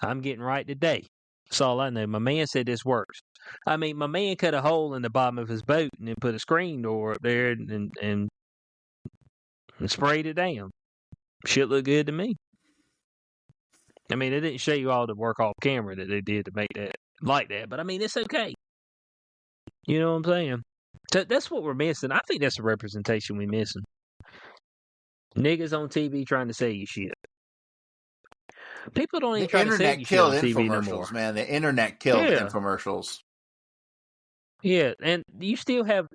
I'm getting right today. That's all I know. My man said this works. I mean, my man cut a hole in the bottom of his boat and then put a screen door up there and sprayed it down. Shit looked good to me. I mean, they didn't show you all the work off camera that they did to make that like that, but I mean, it's okay. You know what I'm saying? So that's what we're missing. I think that's the representation we're missing. Niggas on TV trying to sell you shit. People don't even try to sell you shit on TV no more. Man, the internet killed infomercials. Yeah, and you still have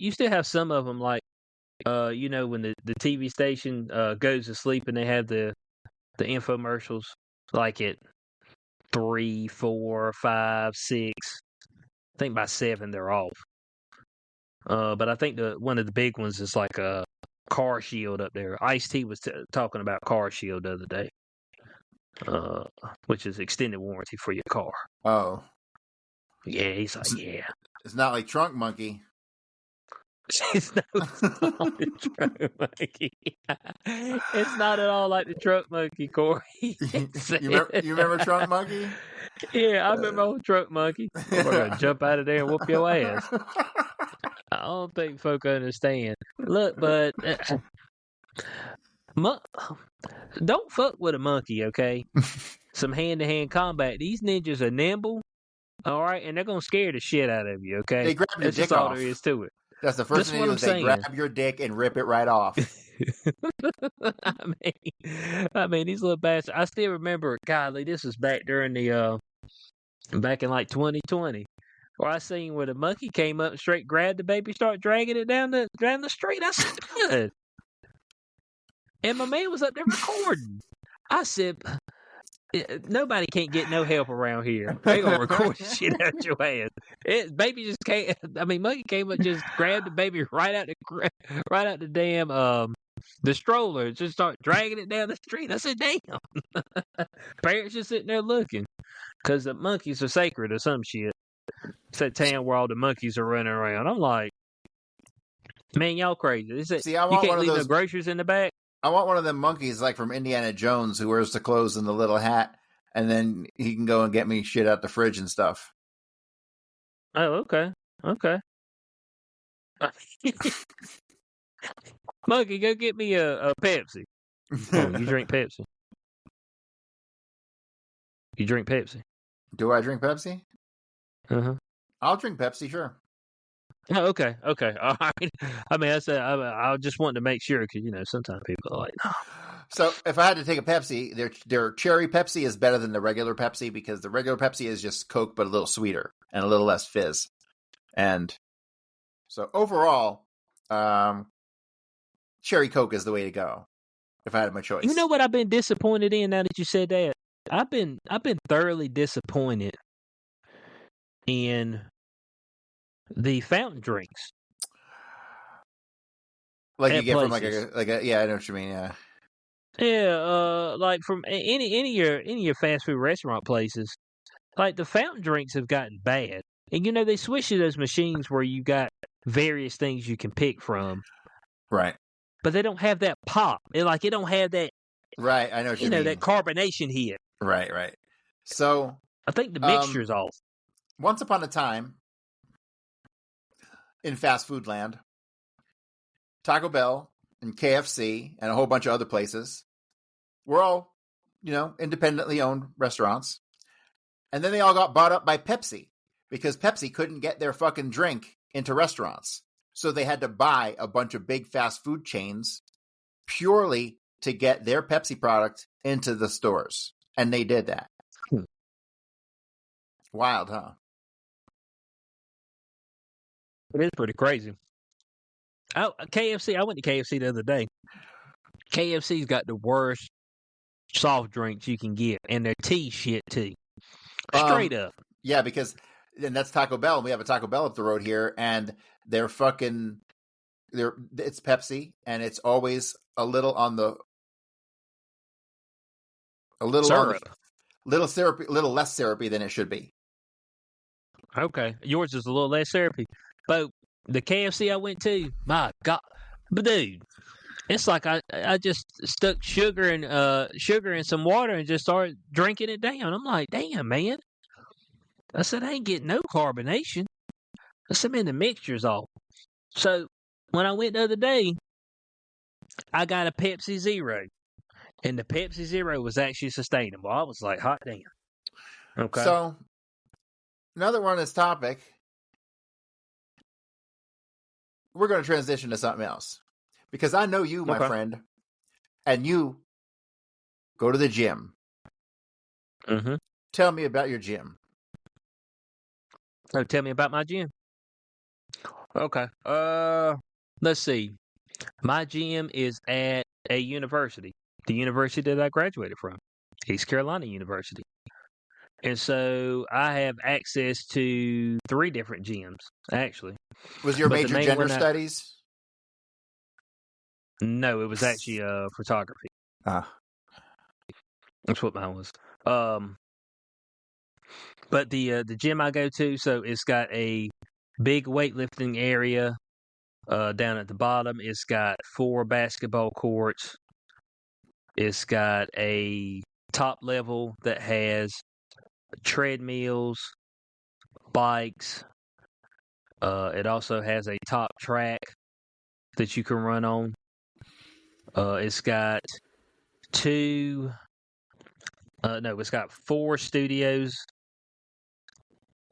some of them when the TV station goes to sleep and they have the infomercials at 3, 4, 5, 6. I think by 7 they're off. But I think one of the big ones is a Car Shield up there. Ice-T was talking about Car Shield the other day, which is extended warranty for your car. Oh. Yeah, he's like, yeah. It's not like Trunk Monkey. It's not like the Trunk Monkey. It's not at all like the Trunk Monkey, Corey. You remember Trunk Monkey? Yeah, I remember old Trunk Monkey. We're going to jump out of there and whoop your ass. I don't think folk understand. Look, but don't fuck with a monkey, okay? Some hand-to-hand combat. These ninjas are nimble, all right, and they're gonna scare the shit out of you, okay? They grab your dick all off. there is to it. That's the first thing they do. They grab your dick and rip it right off. I mean, these little bastards. I still remember. Golly, this was back during back in 2020. Where I seen where the monkey came up and straight grabbed the baby, start dragging it down the street. I said, good. And my man was up there recording. I said, nobody can't get no help around here. They gonna record the shit out your ass. Baby just can't. I mean, monkey came up, just grabbed the baby right out the damn the stroller, just start dragging it down the street. I said, damn. Parents just sitting there looking because the monkeys are sacred or some shit. It's that town where all the monkeys are running around. I'm like, man, y'all crazy. See, I want you can't one of leave those no groceries in the back. I want one of them monkeys from Indiana Jones who wears the clothes and the little hat, and then he can go and get me shit out the fridge and stuff. Oh, okay. Monkey, go get me a Pepsi. Oh, you drink Pepsi? You drink Pepsi? Do I drink Pepsi? Uh-huh. I'll drink Pepsi, sure. Oh, okay. All right. I mean, I just wanted to make sure because sometimes people are like, no. So if I had to take a Pepsi, their cherry Pepsi is better than the regular Pepsi because the regular Pepsi is just Coke but a little sweeter and a little less fizz. And so overall, cherry Coke is the way to go if I had my choice. You know what I've been disappointed in now that you said that? I've been thoroughly disappointed in the fountain drinks. Like you at get places. from like a yeah, I know what you mean, yeah. Yeah, like from any of your fast food restaurant places, like the fountain drinks have gotten bad. And they switched to those machines where you got various things you can pick from, Right. but they don't have that pop. It don't have that Right, I know what you mean. that carbonation hit. Right. So I think the mixture's off. once upon a time in fast food land, Taco Bell and KFC and a whole bunch of other places were all, independently owned restaurants. And then they all got bought up by Pepsi because Pepsi couldn't get their fucking drink into restaurants. So they had to buy a bunch of big fast food chains purely to get their Pepsi product into the stores. And they did that. Wild, huh? It is pretty crazy. KFC, I went to KFC the other day. KFC's got the worst soft drinks you can get, and their tea shit too. Straight up. Yeah, because and that's Taco Bell. We have a Taco Bell up the road here, and it's Pepsi, and it's always a little syrup. Little less syrupy than it should be. Okay, yours is a little less syrupy, but the KFC I went to, my God, but dude, it's like I just stuck sugar in some water and just started drinking it down. I'm like, damn, man. I said, I ain't getting no carbonation. I said, man, the mixture's off. So when I went the other day, I got a Pepsi Zero, and the Pepsi Zero was actually sustainable. I was like, hot damn. Okay. So now that we're on this topic, we're going to transition to something else. Because I know you, my friend, and you go to the gym. Mm-hmm. Tell me about your gym. Oh, tell me about my gym. Okay. Let's see. My gym is at a university. The university that I graduated from. East Carolina University. And so I have access to 3 different gyms, actually. Was your major gender studies? No, it was actually photography. That's what mine was. But the gym I go to, so it's got a big weightlifting area down at the bottom. It's got 4 basketball courts. It's got a top level that has treadmills, bikes. It also has a top track that you can run on. It's got it's got 4 studios.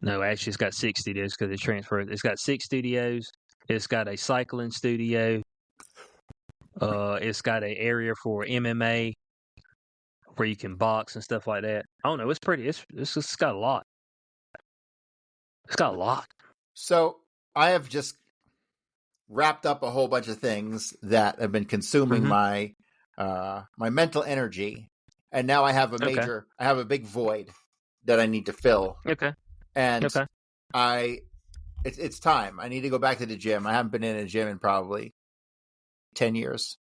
No, actually, it's got 6 studios because it transferred. It's got 6 studios. It's got a cycling studio. It's got an area for MMA where you can box and stuff like that. I don't know. It's pretty. It's got a lot. It's got a lot. So I have just wrapped up a whole bunch of things that have been consuming my mental energy, and now I have a big void that I need to fill. Okay. And it's time. I need to go back to the gym. I haven't been in a gym in probably 10 years.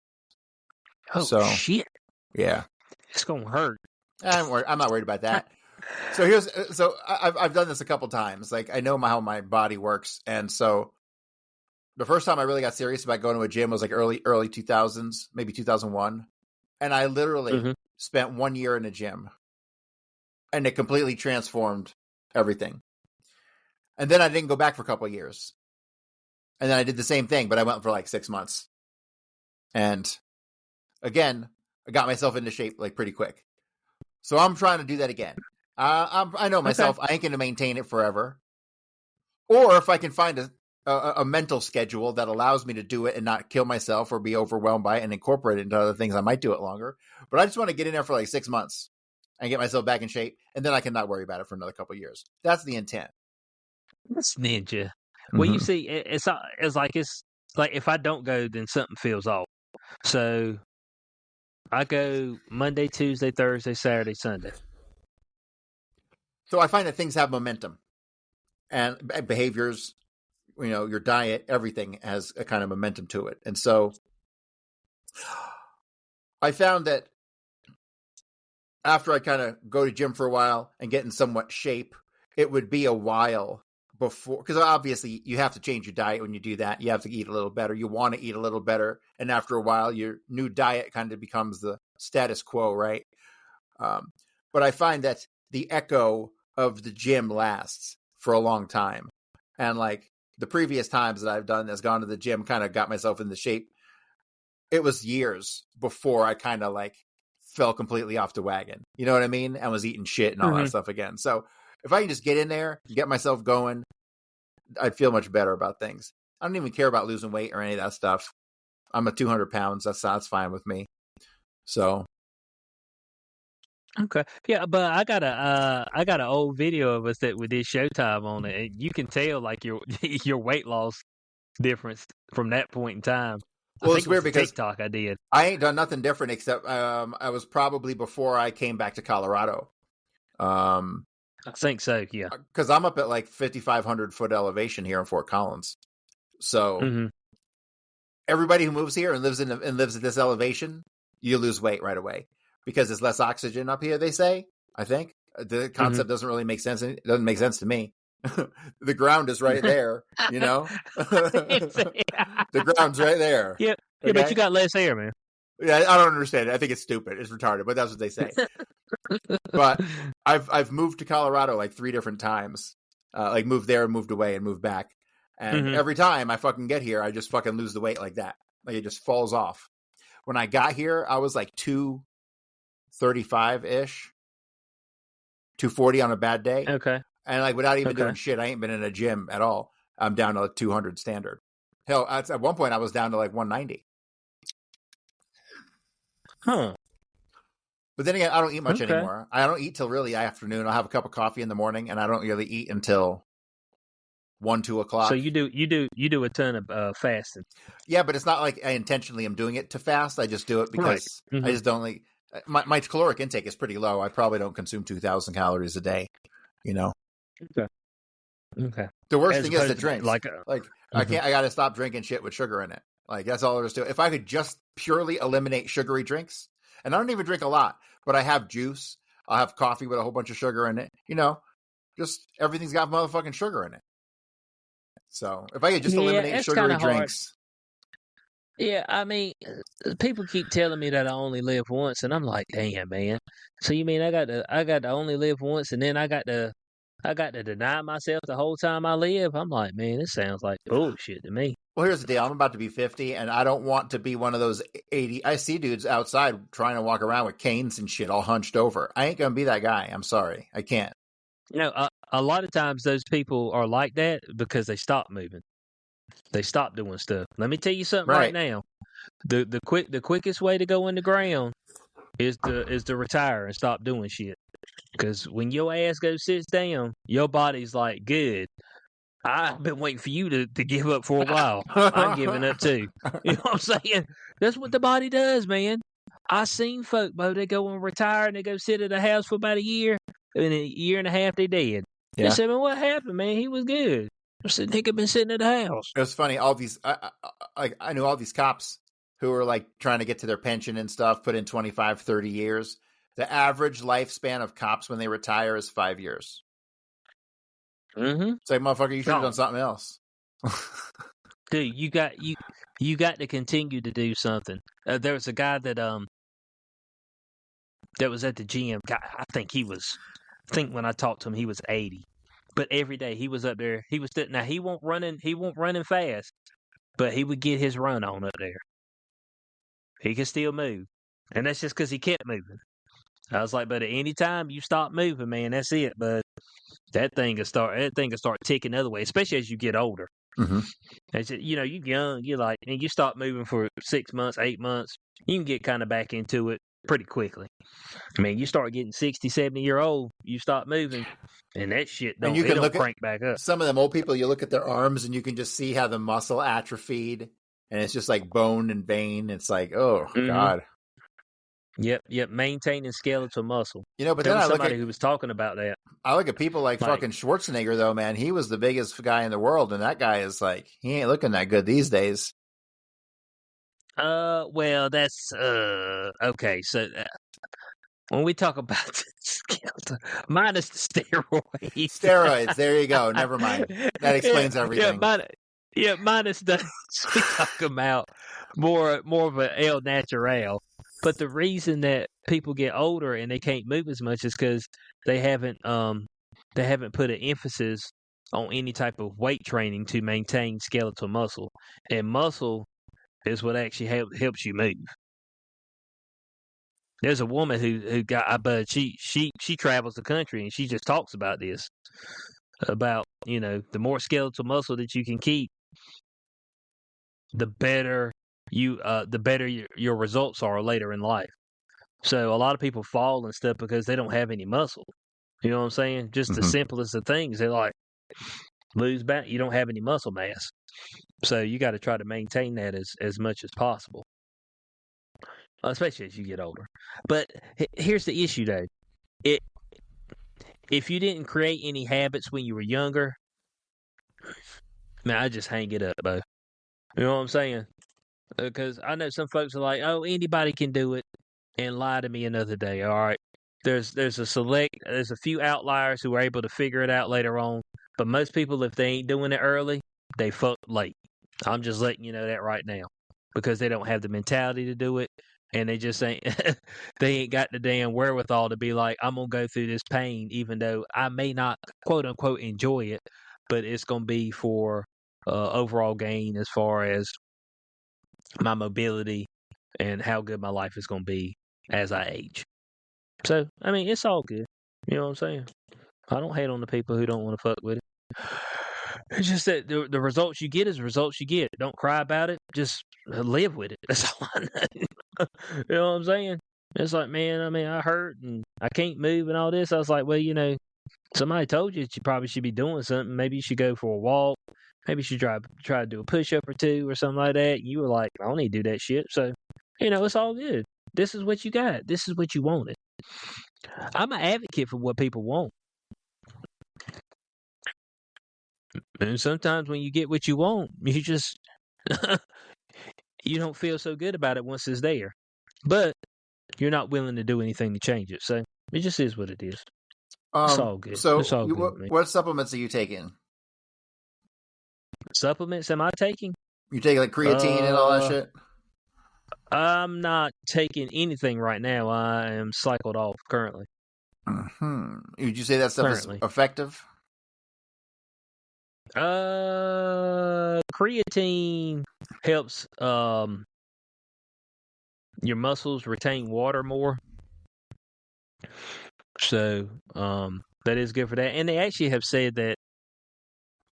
Oh, shit. Yeah. It's going to hurt. I'm not worried about that. So I've done this a couple times. Like, I know how my body works. And so the first time I really got serious about going to a gym was like early 2000s, maybe 2001. And I literally spent 1 year in a gym, and it completely transformed everything. And then I didn't go back for a couple of years. And then I did the same thing, but I went for like 6 months. And again, I got myself into shape like pretty quick. So I'm trying to do that again. I know myself, I ain't going to maintain it forever. Or if I can find a mental schedule that allows me to do it and not kill myself or be overwhelmed by it and incorporate it into other things, I might do it longer. But I just want to get in there for like 6 months and get myself back in shape, and then I can not worry about it for another couple of years. That's the intent. That's ninja. Well, you see, it's like like if I don't go, then something feels off. So I go Monday, Tuesday, Thursday, Saturday, Sunday. So I find that things have momentum, and behaviors, your diet, everything has a kind of momentum to it. And so I found that after I kind of go to gym for a while and get in somewhat shape, it would be a while before, because obviously you have to change your diet when you do that. You have to eat a little better. You want to eat a little better. And after a while, your new diet kind of becomes the status quo, right? But I find that the echo of the gym lasts for a long time. And like the previous times that I've done this, gone to the gym, kind of got myself in the shape, it was years before I kind of like fell completely off the wagon. You know what I mean? And was eating shit and all that stuff again. So if I can just get in there and get myself going, I'd feel much better about things. I don't even care about losing weight or any of that stuff. I'm at 200 pounds. That's fine with me. So. Okay. Yeah, but I got an old video of us that we did Showtime on it. And you can tell like your your weight loss difference from that point in time. Well, it's weird because TikTok I did. I ain't done nothing different except I was probably before I came back to Colorado. I think so, yeah. Because I'm up at like 5,500 foot elevation here in Fort Collins. So everybody who moves here and lives at this elevation, you lose weight right away because there's less oxygen up here. They say. I think the concept doesn't really make sense. It doesn't make sense to me. The ground is right there, the ground's right there. Yeah, okay? But you got less air, man. Yeah, I don't understand it. I think it's stupid. It's retarded, but that's what they say. But I've moved to Colorado like 3 different times. Like moved there and moved away and moved back. And every time I fucking get here, I just fucking lose the weight like that. Like it just falls off. When I got here, I was like 235-ish. 240 on a bad day. Okay. And like without even doing shit, I ain't been in a gym at all. I'm down to like 200 standard. Hell, at one point I was down to like 190. Huh. But then again, I don't eat much anymore. I don't eat till really afternoon. I'll have a cup of coffee in the morning, and I don't really eat until 1, 2 o'clock. So you do a ton of fasting. Yeah, but it's not like I intentionally am doing it to fast. I just do it because I just don't like my caloric intake is pretty low. I probably don't consume 2,000 calories a day. Okay. The worst thing is the drinks. Like I got to stop drinking shit with sugar in it. Like that's all there is to it. If I could just purely eliminate sugary drinks, and I don't even drink a lot, but I have juice. I'll have coffee with a whole bunch of sugar in it. Just everything's got motherfucking sugar in it. So if I could just eliminate sugary drinks. Yeah, I mean, people keep telling me that I only live once, and I'm like, damn, man. So you mean I got to only live once, and then I got to deny myself the whole time I live? I'm like, man, this sounds like bullshit to me. Well, here's the deal. I'm about to be 50, and I don't want to be one of those 80. I see dudes outside trying to walk around with canes and shit all hunched over. I ain't going to be that guy. I'm sorry. I can't. A lot of times those people are like that because they stop moving. They stop doing stuff. Let me tell you something right now. The quickest way to go in the ground is to retire and stop doing shit. Because when your ass sits down, your body's like, good. I've been waiting for you to give up for a while. I'm giving up too. You know what I'm saying? That's what the body does, man. I seen folk, Bo, they go and retire and they go sit at a house for about a year. In a year and a half, they dead. Yeah. They said, man, what happened, man? He was good. I said, nigga been sitting at the house. It was funny. All these, I knew all these cops who were like trying to get to their pension and stuff, put in 25, 30 years. The average lifespan of cops when they retire is 5 years. Mm-hmm. It's like, motherfucker, you should have done something else. Dude, you got to continue to do something. There was a guy that was at the gym. God, I think when I talked to him, he was 80. But every day he was up there. He was now he won't running fast, but he would get his run on up there. He can still move, and that's just because he kept moving. I was like, but at any time you stop moving, man, that's it. But that thing will start ticking the other way, especially as you get older. Mm-hmm. As you're young, and you stop moving for 6 months, 8 months, you can get kind of back into it pretty quickly. I mean, you start getting 60, 70-year-old, you stop moving, and that shit don't crank back up. Some of them old people, you look at their arms and you can just see how the muscle atrophied and it's just like bone and vein. It's like, oh God. Yep. Maintaining skeletal muscle. But there then was I look somebody at who was talking about that. I look at people like fucking Schwarzenegger, though, man. He was the biggest guy in the world, and that guy is like, he ain't looking that good these days. Well, that's okay. So when we talk about skeleton, minus the steroids, there you go. Never mind. That explains everything. Minus the we talk about more of an El Natural. But the reason that people get older and they can't move as much is because they haven't put an emphasis on any type of weight training to maintain skeletal muscle, and muscle is what actually helps you move. There's a woman who got, but she travels the country and she just talks about this, about the more skeletal muscle that you can keep, the better your results are later in life. So a lot of people fall and stuff because they don't have any muscle. You know what I'm saying? Just the simplest of things. They like lose back. You don't have any muscle mass. So you got to try to maintain that as much as possible, especially as you get older. But here's the issue, though. If you didn't create any habits when you were younger, man, I just hang it up, bro. You know what I'm saying? Because I know some folks are like, oh, anybody can do it, and lie to me another day. All right. There's a few outliers who are able to figure it out later on, but most people, if they ain't doing it early, they fuck late. I'm just letting you know that right now, because they don't have the mentality to do it, and they just ain't they ain't got the damn wherewithal to be like, I'm gonna go through this pain, even though I may not quote unquote enjoy it, but it's gonna be for overall gain as far as my mobility and how good my life is gonna be as I age. So, I mean, it's all good. You know what I'm saying? I don't hate on the people who don't want to fuck with it. It's just that the results you get is the results you get. Don't cry about it. Just live with it. That's all I know. You know what I'm saying? It's like, man, I mean, I hurt and I can't move and all this. I was like, well, somebody told you that you probably should be doing something. Maybe you should go for a walk. Maybe you should try to do a push-up or two or something like that. You were like, I don't need to do that shit. So, it's all good. This is what you got. This is what you wanted. I'm an advocate for what people want. And sometimes when you get what you want, you just you don't feel so good about it once it's there. But you're not willing to do anything to change it. So it just is what it is. It's all good. So it's all good, what supplements are you taking? Supplements am I taking? You take like creatine and all that shit? I'm not taking anything right now. I am cycled off currently. Would you say that stuff is effective? Creatine helps your muscles retain water more. So that is good for that. And they actually have said that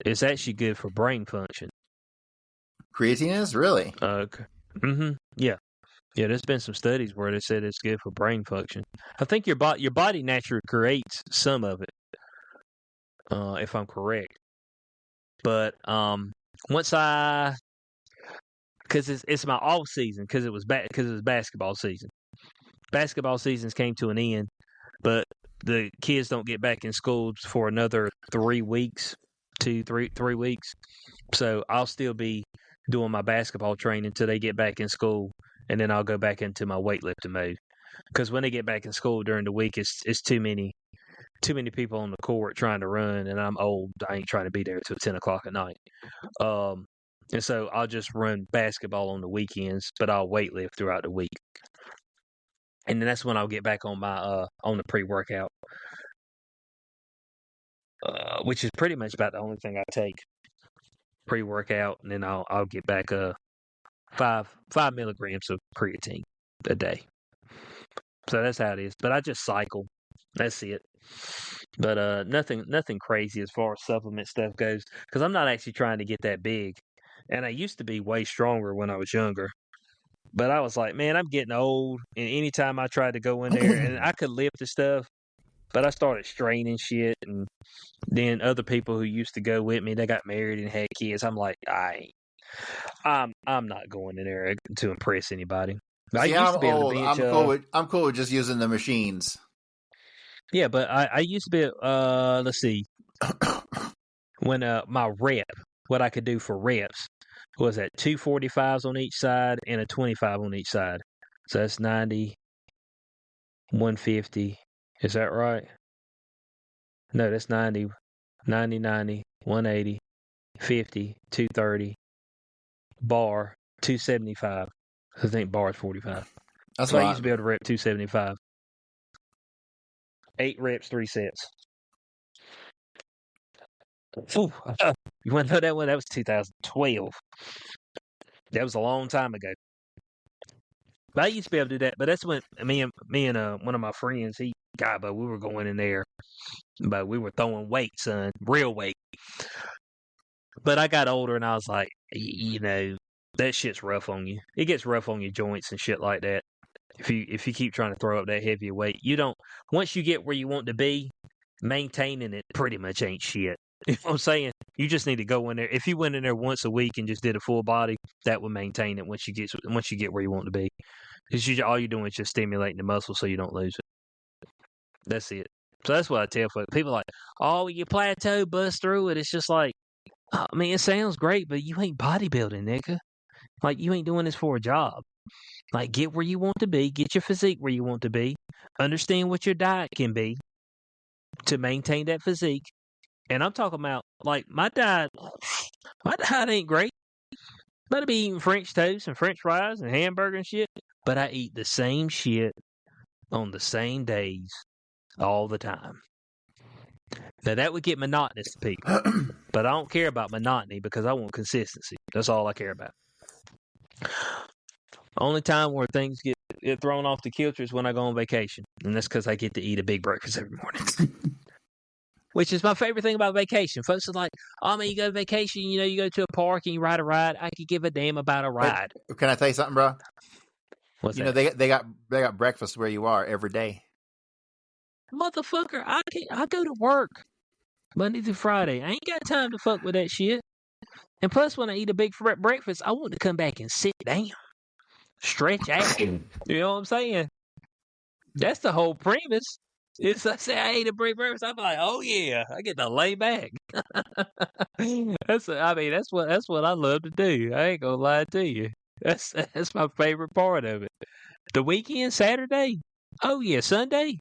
it's actually good for brain function. Creatine is? Really? Yeah. Yeah, there's been some studies where they said it's good for brain function. I think your body naturally creates some of it, if I'm correct. But once because it's my off season, because it was basketball season. Basketball seasons came to an end, but the kids don't get back in school for another 3 weeks, 3 weeks. So I'll still be doing my basketball training until they get back in school, and then I'll go back into my weightlifting mode. Because when they get back in school during the week, it's too many people on the court trying to run, and I'm old. I ain't trying to be there till 10 o'clock at night. And so I'll just run basketball on the weekends, but I'll weightlift throughout the week. And then that's when I'll get back on my on the pre-workout, which is pretty much about the only thing I take. Pre-workout, and then I'll get back 5 milligrams of creatine a day. So that's how it is. But I just cycle. That's it. But nothing crazy as far as supplement stuff goes, because I'm not actually trying to get that big. And I used to be way stronger when I was younger. But I was like, man, I'm getting old. And anytime I tried to go in there, and I could lift the stuff, but I started straining shit. And then other people who used to go with me, they got married and had kids. I'm like, I'm not going in there to impress anybody. I See, used I'm to be able old. to bench. I'm cool with just using the machines. Yeah, but I used to be. Let's see. When my rep, what I could do for reps was at 245s on each side and a 25 on each side. So that's 90, 150. Is that right? No, that's 90, 90, 90, 180, 50, 230, bar, 275. I think bar is 45. That's So I why used to be able to rep 275. 8 reps, 3 sets. Ooh, you want to know that one? That was 2012. That was a long time ago. But I used to be able to do that. But that's when me and one of my friends, but we were going in there, but we were throwing weight, son, real weight. But I got older and I was like, that shit's rough on you. It gets rough on your joints and shit like that. If you keep trying to throw up that heavy weight, once you get where you want to be, maintaining it pretty much ain't shit. You know what I'm saying? You just need to go in there. If you went in there once a week and just did a full body, that would maintain it once you get where you want to be. Because all you're doing is just stimulating the muscle so you don't lose it. That's it. So that's what I tell folks. People are like, oh, you plateau, bust through it. It's just like, I mean, it sounds great, but you ain't bodybuilding, nigga. Like, you ain't doing this for a job. Like, get where you want to be. Get your physique where you want to be. Understand what your diet can be to maintain that physique. And I'm talking about, like, my diet ain't great. But I be eating French toast and French fries and hamburger and shit. But I eat the same shit on the same days all the time. Now, that would get monotonous to people. But I don't care about monotony because I want consistency. That's all I care about. Only time where things get thrown off the kilter is when I go on vacation. And that's because I get to eat a big breakfast every morning. Which is my favorite thing about vacation. Folks are like, oh, man, you go to vacation, you go to a park and you ride a ride. I could give a damn about a ride. Can I tell you something, bro? What's that? They got breakfast where you are every day. Motherfucker, I go to work Monday through Friday. I ain't got time to fuck with that shit. And plus, when I eat a big breakfast, I want to come back and sit down. Stretch out. You know what I'm saying? That's the whole premise. It's I say I ate a big breakfast, I'm like, oh yeah, I get to lay back. That's what I love to do. I ain't gonna lie to you. That's my favorite part of it. The weekend, Saturday. Oh yeah, Sunday.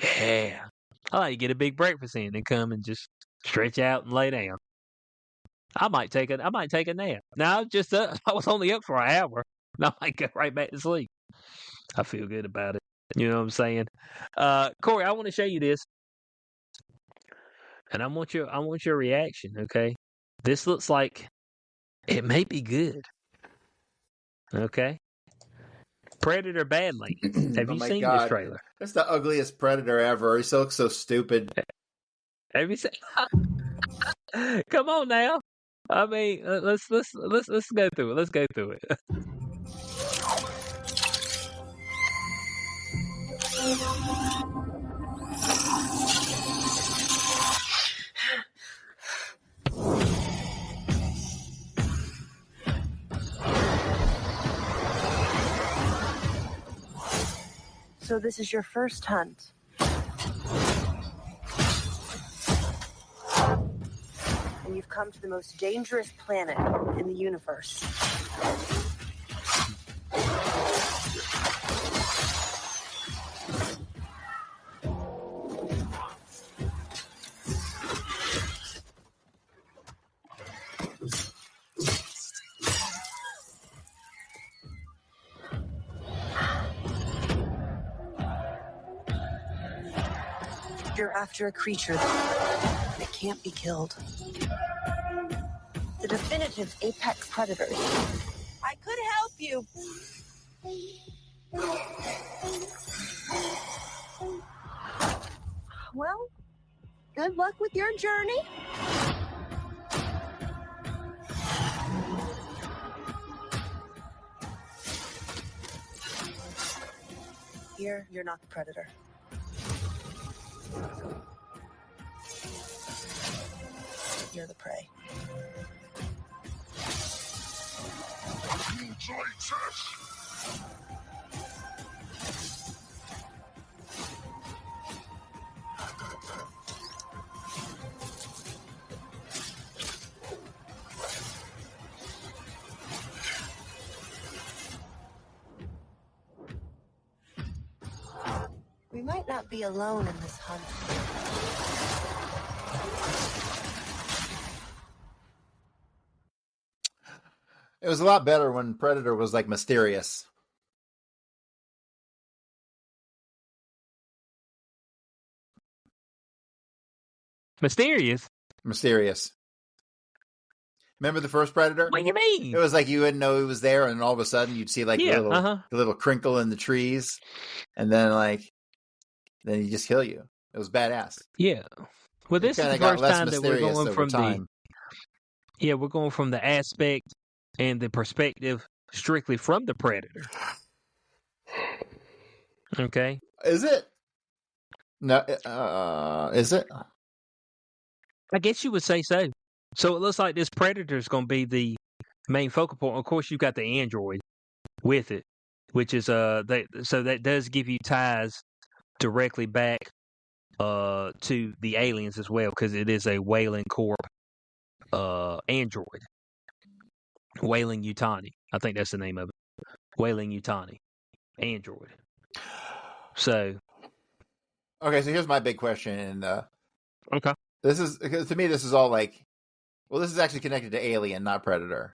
Yeah, I like to get a big breakfast in and come and just stretch out and lay down. I might take a nap. Now I was only up for an hour. I might go right back to sleep. I feel good about it. You know what I'm saying? Corey, I want to show you this. And I want your reaction, okay? This looks like it may be good. Okay? Predator Badly. Have you seen this trailer? That's the ugliest Predator ever. He looks so stupid. Have you seen? Come on now. I mean, let's go through it. Let's go through it. So this is your first hunt. And you've come to the most dangerous planet in the universe. You're after a creature that can't be killed. The definitive apex predator. I could help you. Well, good luck with your journey. Here, you're not the predator. You're the prey. We might not be alone in this hunt. It was a lot better when Predator was like mysterious. Mysterious? Mysterious. Remember the first Predator? What do you mean? It was like you wouldn't know he was there, and all of a sudden you'd see like the little crinkle in the trees, and then he just kill you. It was badass. Yeah. Well, this is the first time that we're going from time. we're going from the aspect and the perspective strictly from the Predator. Okay. Is it? No. Is it? I guess you would say so. So it looks like this Predator is going to be the main focal point. Of course, you've got the android with it, which is so that does give you ties directly back to the aliens as well, because it is a Weyland Corp android. Weyland Yutani. I think that's the name of it. Weyland Yutani. Android. So. Okay, so here's my big question. And okay. This is all like, well, this is actually connected to Alien, not Predator.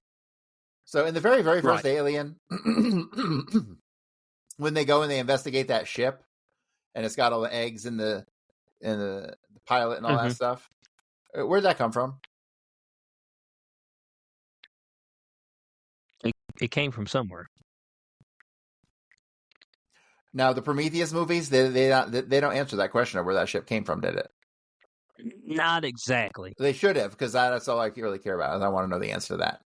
So in the very, very first Alien, when they go and they investigate that ship, and it's got all the eggs in the pilot and all that stuff, where'd that come from? It came from somewhere. Now the Prometheus movies, they don't answer that question of where that ship came from, did it? Not exactly. They should have, because that's all I really care about. I want to know the answer to that.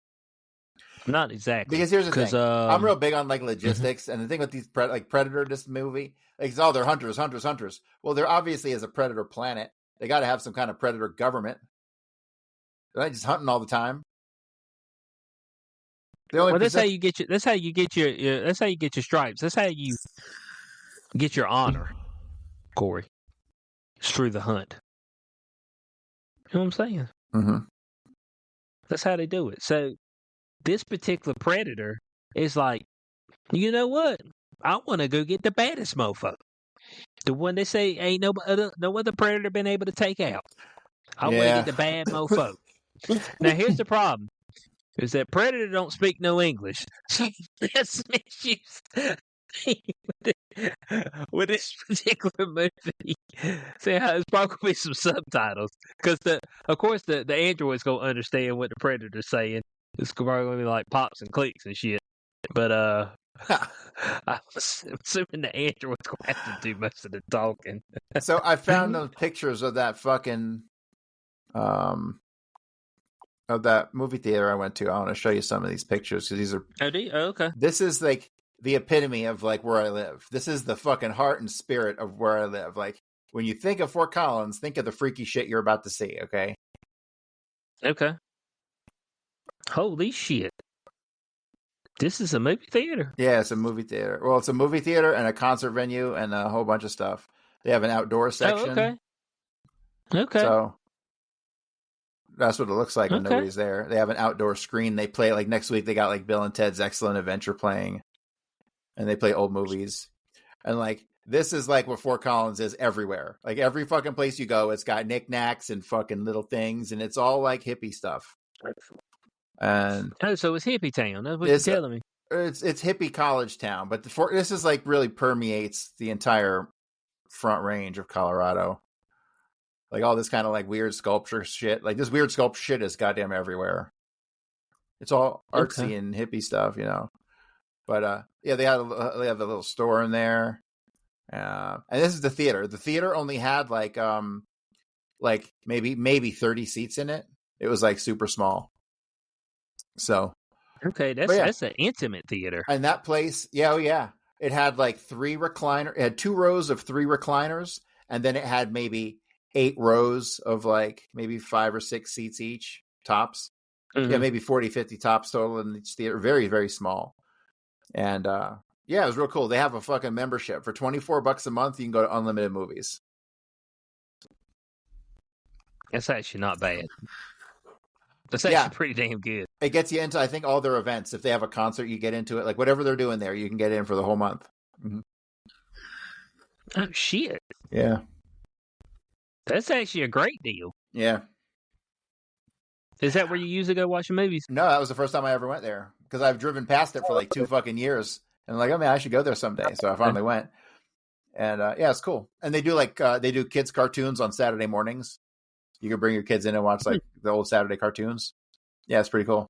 Not exactly. Because here's the thing. I'm real big on like logistics, and the thing with these Predator, this movie, like they're hunters. Well, there obviously is a Predator planet. They got to have some kind of Predator government. They're not just hunting all the time. That's how you get your. That's how you get your. That's how you get your stripes. That's how you get your honor, Corey. It's through the hunt. You know what I'm saying? Mm-hmm. That's how they do it. So this particular Predator is like, you know what? I want to go get the baddest mofo. The one they say ain't no other Predator been able to take out. I want to get the bad mofo. Now here's the problem. Is that Predator don't speak no English. So that's some issues with this particular movie. See how there's probably some subtitles. Because of course the android's gonna understand what the Predator's saying. It's probably gonna be like pops and clicks and shit. But I'm assuming the android's gonna have to do most of the talking. So I found those pictures of that fucking of that movie theater I went to. I want to show you some of these pictures because these are. Oh, do you? Oh, okay. This is like the epitome of like where I live. This is the fucking heart and spirit of where I live. Like when you think of Fort Collins, think of the freaky shit you're about to see. Okay. Okay. Holy shit! This is a movie theater. Yeah, it's a movie theater. Well, it's a movie theater and a concert venue and a whole bunch of stuff. They have an outdoor section. Oh, okay. Okay. So. That's what it looks like when nobody's there. They have an outdoor screen. They play like next week. They got like Bill and Ted's Excellent Adventure playing, and they play old movies. And like this is like what Fort Collins is everywhere. Like every fucking place you go, it's got knickknacks and fucking little things, and it's all like hippie stuff. And so it's hippie town. That's what you're telling me. It's hippie college town, but this is like really permeates the entire Front Range of Colorado. Like all this kind of like weird sculpture shit. Like this weird sculpture shit is goddamn everywhere. It's all artsy and hippie stuff, you know. But yeah, they have a little store in there. And this is the theater. The theater only had like maybe 30 seats in it. It was like super small. So okay, that's an intimate theater. And that place, yeah. It had like it had 2 rows of 3 recliners, and then it had maybe 8 rows of like maybe 5 or 6 seats each, tops. Yeah, maybe 40, 50 tops total in each theater. Very, very small. And yeah, it was real cool. They have a fucking membership for $24 a month. You can go to unlimited movies. That's actually not bad. That's actually pretty damn good. It gets you into, I think, all their events. If they have a concert, you get into it. Like whatever they're doing there, you can get in for the whole month. Mm-hmm. Oh, shit. Yeah. That's actually a great deal. Yeah. Is that where you usually go watch movies? No, that was the first time I ever went there because I've driven past it for like 2 fucking years. And I'm like, oh man, I should go there someday. So I finally went. And yeah, it's cool. And they do they do kids cartoons on Saturday mornings. You can bring your kids in and watch like the old Saturday cartoons. Yeah, it's pretty cool.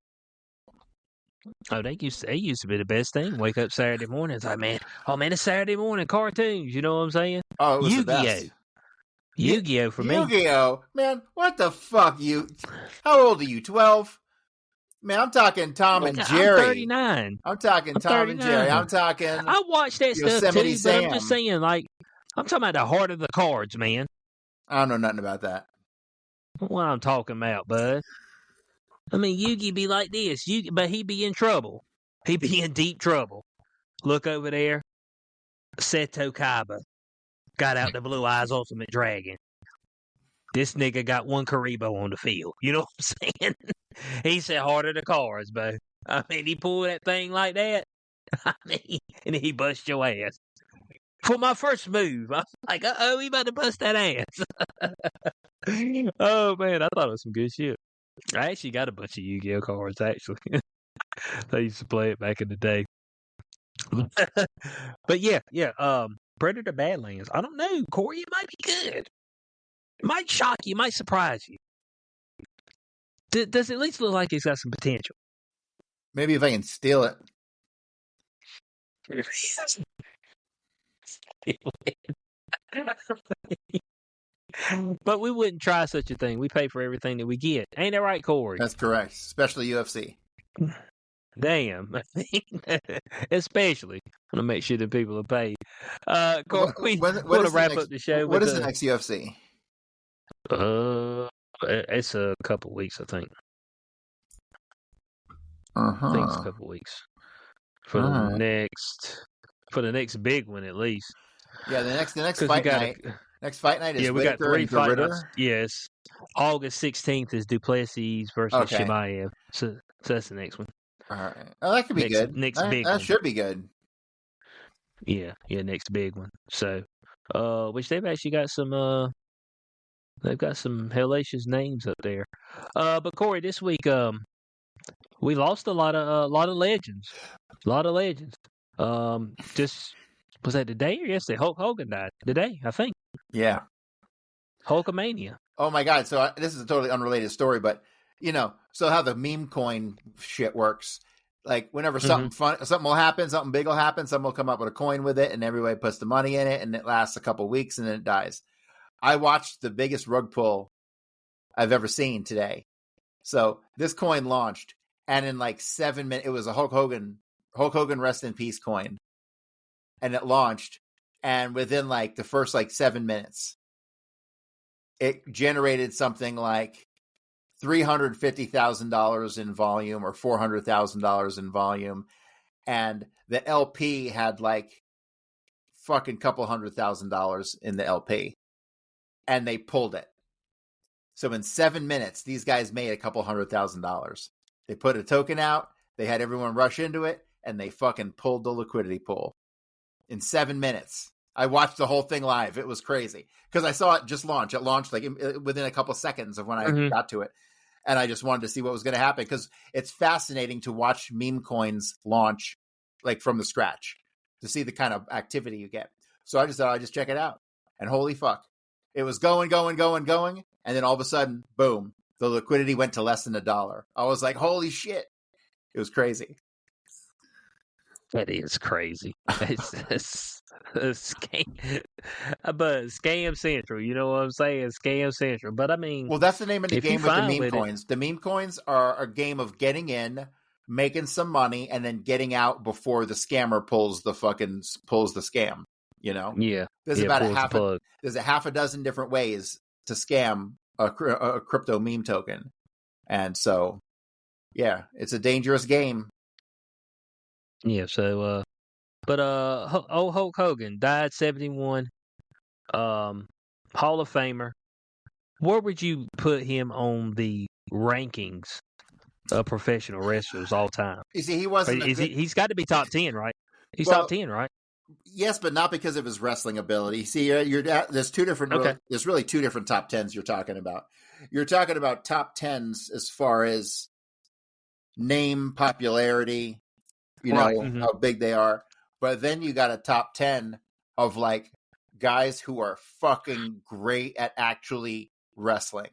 Oh, they used to be the best thing. Wake up Saturday morning, it's like, man, it's Saturday morning cartoons. You know what I'm saying? Oh, it was the best. Yu-Gi-Oh for me. Yu-Gi-Oh, man, what the fuck? How old are you? 12? Man, I'm talking Tom and Jerry. I'm 39. I'm talking Tom and Jerry. I'm talking. I watched that stuff too, Sam. but I'm just saying, like, I'm talking about the heart of the cards, man. I don't know nothing about that. What I'm talking about, bud. I mean, Yugi be like this, but he be in trouble. He be in deep trouble. Look over there. Seto Kaiba got out the Blue Eyes Ultimate Dragon. This nigga got one Karibo on the field. You know what I'm saying? He said harder the cards, bro. I mean, he pulled that thing like that. I mean, and he bust your ass. For my first move, I'm like, uh-oh, he about to bust that ass. Oh, man, I thought it was some good shit. I actually got a bunch of Yu-Gi-Oh cards, actually. I used to play it back in the day. But yeah, Predator Badlands. I don't know, Corey, it might be good. It might shock you, it might surprise you. Does it at least look like it's got some potential? Maybe if I can steal it. But we wouldn't try such a thing. We pay for everything that we get. Ain't that right, Corey? That's correct. Especially UFC. Damn. Especially. I'm going to make sure that people are paid. Corey, we want to wrap up the show. What is the next UFC? It's a couple weeks, I think. Uh-huh. I think it's a couple weeks. For the next big one, at least. Yeah, the next fight night. Next fight night is Whitaker and Ritter. Yes. August 16th is Duplessis versus Shimaev. So that's the next one. All right. Oh, that could be good. That should be good. Yeah, next big one. So, which they've actually got some, they've got some hellacious names up there. But Corey, this week, we lost a lot of legends. Just, was that today or yesterday? Hulk Hogan died today, I think. Yeah. Hulkamania. Oh my God. So this is a totally unrelated story, but so how the meme coin shit works, like whenever something will happen, something big will happen, someone will come up with a coin with it and everybody puts the money in it and it lasts a couple weeks and then it dies. I watched the biggest rug pull I've ever seen today. So this coin launched and in like 7 minutes, it was a Hulk Hogan rest in peace coin. And it launched. And within like the first 7 minutes, it generated something like $350,000 in volume or $400,000 in volume. And the LP had like fucking couple $100,000 in the LP. And they pulled it. So in 7 minutes, these guys made a couple $100,000. They put a token out. They had everyone rush into it. And they fucking pulled the liquidity pool. In 7 minutes. I watched the whole thing live. It was crazy. Because I saw it just launch. It launched within a couple seconds of when I got to it. And I just wanted to see what was going to happen. Because it's fascinating to watch meme coins launch from the scratch. To see the kind of activity you get. So I just thought I'd just check it out. And holy fuck. It was going. And then all of a sudden, boom. The liquidity went to less than $1. I was like, holy shit. It was crazy. That is crazy. It's a scam. But Scam Central, you know what I'm saying? Scam Central. But I mean, well, that's the name of the game with the meme coins. The meme coins are a game of getting in, making some money, and then getting out before the scammer pulls the scam. Yeah. There's about a half a dozen different ways to scam a crypto meme token, and so Yeah, it's a dangerous game. Yeah. So, but old Hulk Hogan died 71. Hall of Famer. Where would you put him on the rankings of professional wrestlers all time? You see, he wasn't. He's got to be top 10, right? He's top 10, right? Yes, but not because of his wrestling ability. See, there's two different. Okay. There's really two different top 10s you're talking about. You're talking about top 10s as far as name, popularity, how big they are. But then you got a top 10 of like guys who are fucking great at actually wrestling.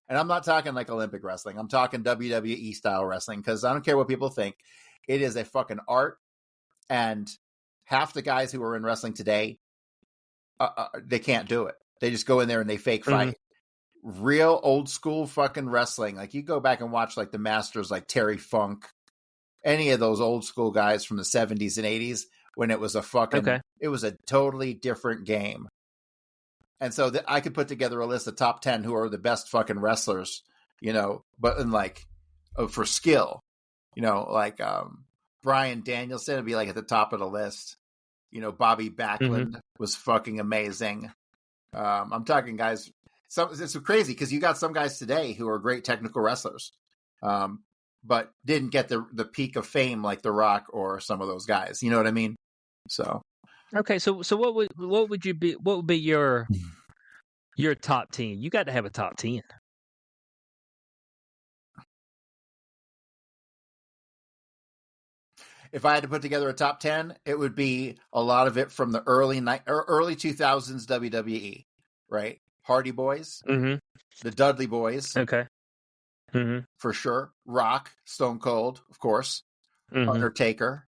And I'm not talking like Olympic wrestling. I'm talking WWE style wrestling, because I don't care what people think. It is a fucking art. And half the guys who are in wrestling today, they can't do it. They just go in there and they fake fight. Real old school fucking wrestling. Like, you go back and watch like the masters, like Terry Funk, any of those old school guys from the 70s and 80s, when it was a fucking, it was a totally different game. And so I could put together a list of top 10 who are the best fucking wrestlers, but in like, for skill, like Bryan Danielson would be like at the top of the list. Bobby Backlund was fucking amazing. I'm talking guys. It's crazy because you got some guys today who are great technical wrestlers, but didn't get the peak of fame like The Rock or some of those guys. You know what I mean? So okay, so what would be your top 10? You got to have a top 10. If I had to put together a top 10, it would be a lot of it from the early 2000s WWE, right? Hardy Boys, the Dudley Boys, for sure. Rock, Stone Cold, of course, Undertaker.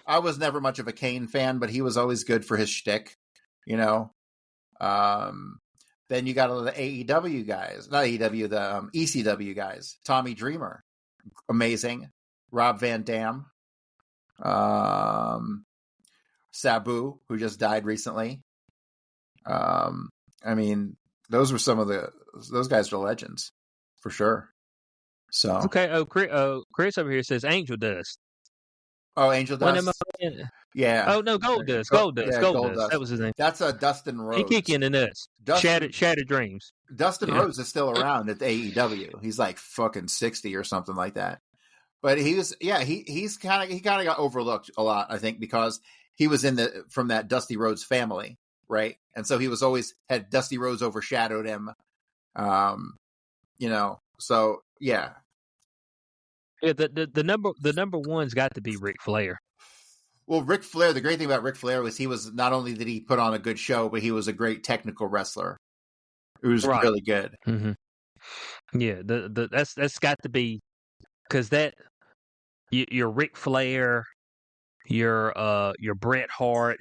I was never much of a Kane fan, but he was always good for his shtick, Then you got all the AEW guys, not AEW, the ECW guys. Tommy Dreamer, amazing. Rob Van Dam. Sabu, who just died recently. I mean, those were those guys are legends for sure. So okay. Chris over here says Angel Dust. Oh, Angel Dust. Yeah. Oh no, Gold Dust. Gold Dust. That was his name. That's Dustin Rhodes. He kicked in the nuts. Shattered Dreams. Dustin Rhodes is still around at the AEW. He's like fucking 60 or something like that. But he kind of got overlooked a lot, I think, because he was from that Dusty Rhodes family, right? And so he was always had Dusty Rhodes overshadowed him, So yeah, the number one's got to be Ric Flair. Well, Ric Flair. The great thing about Ric Flair was he was not only did he put on a good show, but he was a great technical wrestler. It was really good. Mm-hmm. Yeah, that's got to be. Because you're Ric Flair, you're Bret Hart,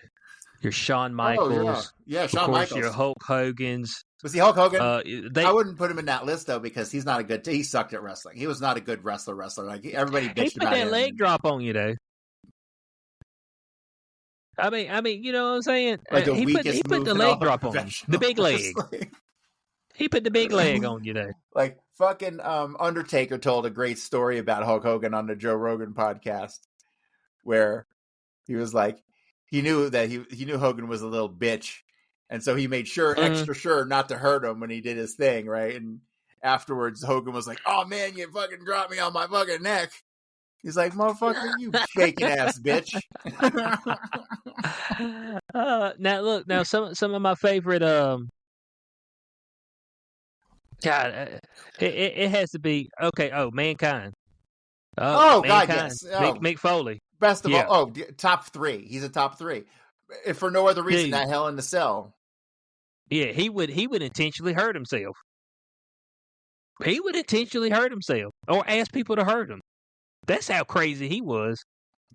you're Shawn Michaels, Shawn Michaels, you're Hulk Hogan's. Was he Hulk Hogan? I wouldn't put him in that list though because he's not a good. He sucked at wrestling. He was not a good wrestler. Like everybody bitched about him. He put that leg drop on you though. I mean, you know what I'm saying? Like he put the leg drop on you, the big leg. He put the big leg on you there. Like fucking Undertaker told a great story about Hulk Hogan on the Joe Rogan podcast, where he was like, he knew that he knew Hogan was a little bitch, and so he made sure, extra sure, not to hurt him when he did his thing, right? And afterwards, Hogan was like, "Oh man, you fucking dropped me on my fucking neck." He's like, "Motherfucker, you faking ass bitch." Now look, some of my favorite God, it has to be okay. Oh, Mankind. Mankind. God, yes. Mick Foley. Best of all. Oh, top 3. He's a top 3. If for no other reason, that Hell in the Cell. Yeah, he would intentionally hurt himself. He would intentionally hurt himself or ask people to hurt him. That's how crazy he was.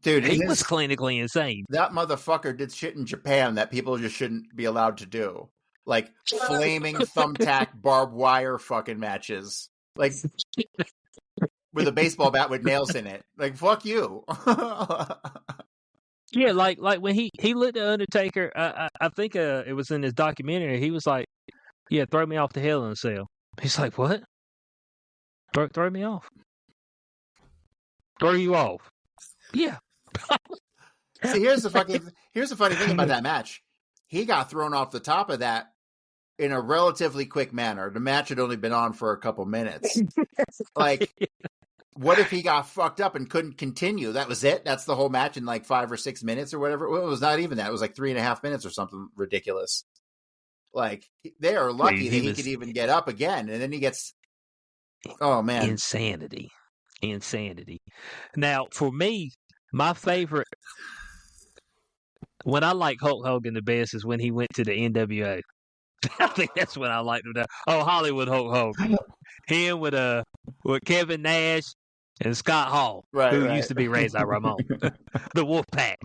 Dude, he was clinically insane. That motherfucker did shit in Japan that people just shouldn't be allowed to do. Like flaming thumbtack barbed wire fucking matches. Like with a baseball bat with nails in it. Like, fuck you. Yeah, like when he looked at Undertaker, I think it was in his documentary, he was like, yeah, throw me off the Hell in a Cell. He's like, what? Throw me off. throw you off. Yeah. See, here's the funny thing about that match. He got thrown off the top of that in a relatively quick manner. The match had only been on for a couple minutes. Like, what if he got fucked up and couldn't continue? That was it? That's the whole match in like 5 or 6 minutes or whatever? Well, it was not even that. It was like 3.5 minutes or something ridiculous. Like, they are lucky that he could even get up again. And then he gets, oh, man. Insanity. Now, for me, my favorite, when I like Hulk Hogan the best is when he went to the NWA. I think that's when I liked him. Oh, Hollywood Hulk Hogan. Him with Kevin Nash and Scott Hall, who used to be Razor Ramon, the Wolfpack.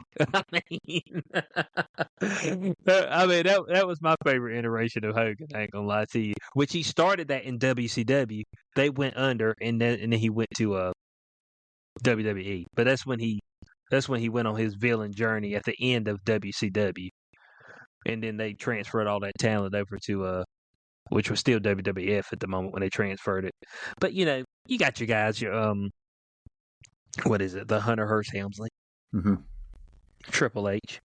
That was my favorite iteration of Hogan. I ain't gonna lie to you. Which he started that in WCW. They went under, and then he went to WWE. But that's when he went on his villain journey at the end of WCW. And then they transferred all that talent over to which was still WWF at the moment when they transferred it. But you got your guys, what is it? The Hunter Hearst Helmsley, Triple H.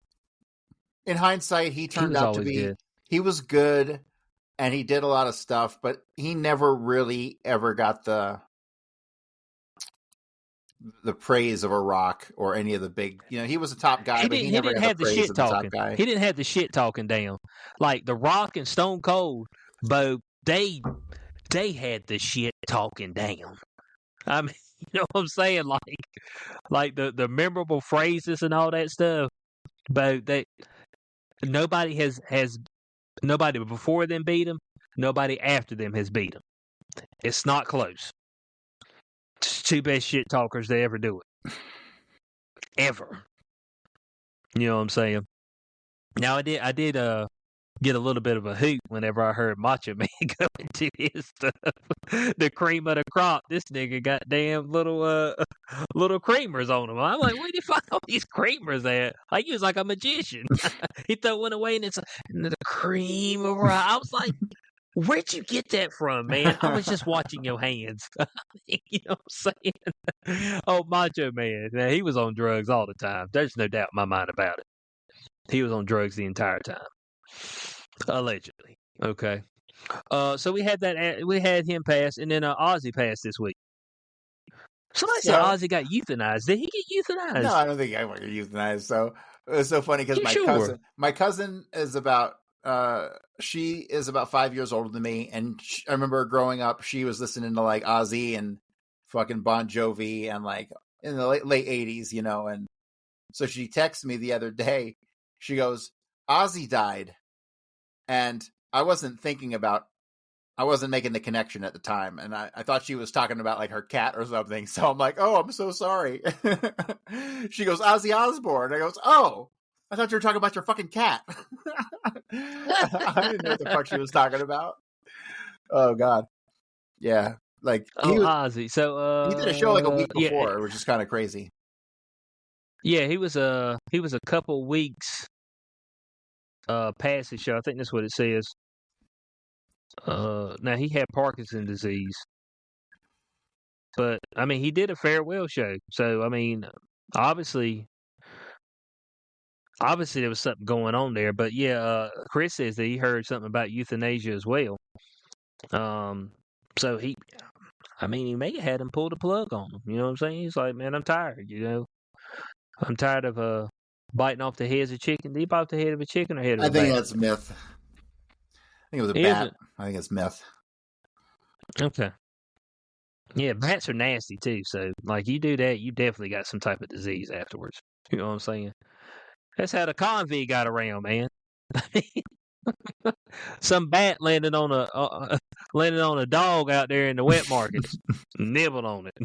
In hindsight, he turned out to be good. He was good, and he did a lot of stuff, but he never really ever got the praise of a Rock or any of the big, he was a top guy, but he never got the praise of the top guy. He didn't have the shit talking down. Like the Rock and Stone Cold, Bo, they had the shit talking down. I mean, you know what I'm saying? Like the memorable phrases and all that stuff. But nobody has nobody before them beat him. Nobody after them has beat him. It's not close. It's two best shit talkers to ever do it. Ever. You know what I'm saying? Now I did get a little bit of a hoot whenever I heard Macho Man go into his stuff. The cream of the crop. This nigga got damn little creamers on him. I'm like, where did he find all these creamers at? Like he was like a magician. He threw one away and it's the cream of rock. I was like, where'd you get that from, man? I was just watching your hands. You know what I'm saying? Oh, Macho Man. Now, he was on drugs all the time. There's no doubt in my mind about it. He was on drugs the entire time. Allegedly. Okay. So we had him pass, and then Ozzy passed this week. Somebody said Ozzy got euthanized. Did he get euthanized? No, I don't think I got euthanized. So it was so funny because my cousin is about she is about 5 years older than me, and I remember growing up, she was listening to like Ozzy and fucking Bon Jovi and like in the late 80s, and so she texted me the other day. She goes, Ozzy died. And I wasn't making the connection at the time. And I thought she was talking about like her cat or something. So I'm like, oh, I'm so sorry. She goes, Ozzy Osbourne. I goes, oh, I thought you were talking about your fucking cat. I didn't know what the fuck she was talking about. Oh God. Yeah. Like Ozzy. So he did a show like a week before, which is kind of crazy. Yeah, he was a couple weeks past his show. I think that's what it says. Now he had Parkinson's disease, but I mean he did a farewell show. So I mean, obviously there was something going on there. But yeah, Chris says that he heard something about euthanasia as well. So he may have had him pull the plug on him. You know what I'm saying? He's like, man, I'm tired. I'm tired of biting off the heads of chicken. Did he bite off the head of a chicken or head of a bat? I think that's myth. I think it was a bat. I think it's myth. Okay. Yeah, bats are nasty too. So, like, you do that, you definitely got some type of disease afterwards. You know what I'm saying? That's how the convict got around, man. Some bat landed on a dog out there in the wet market, nibbled on it.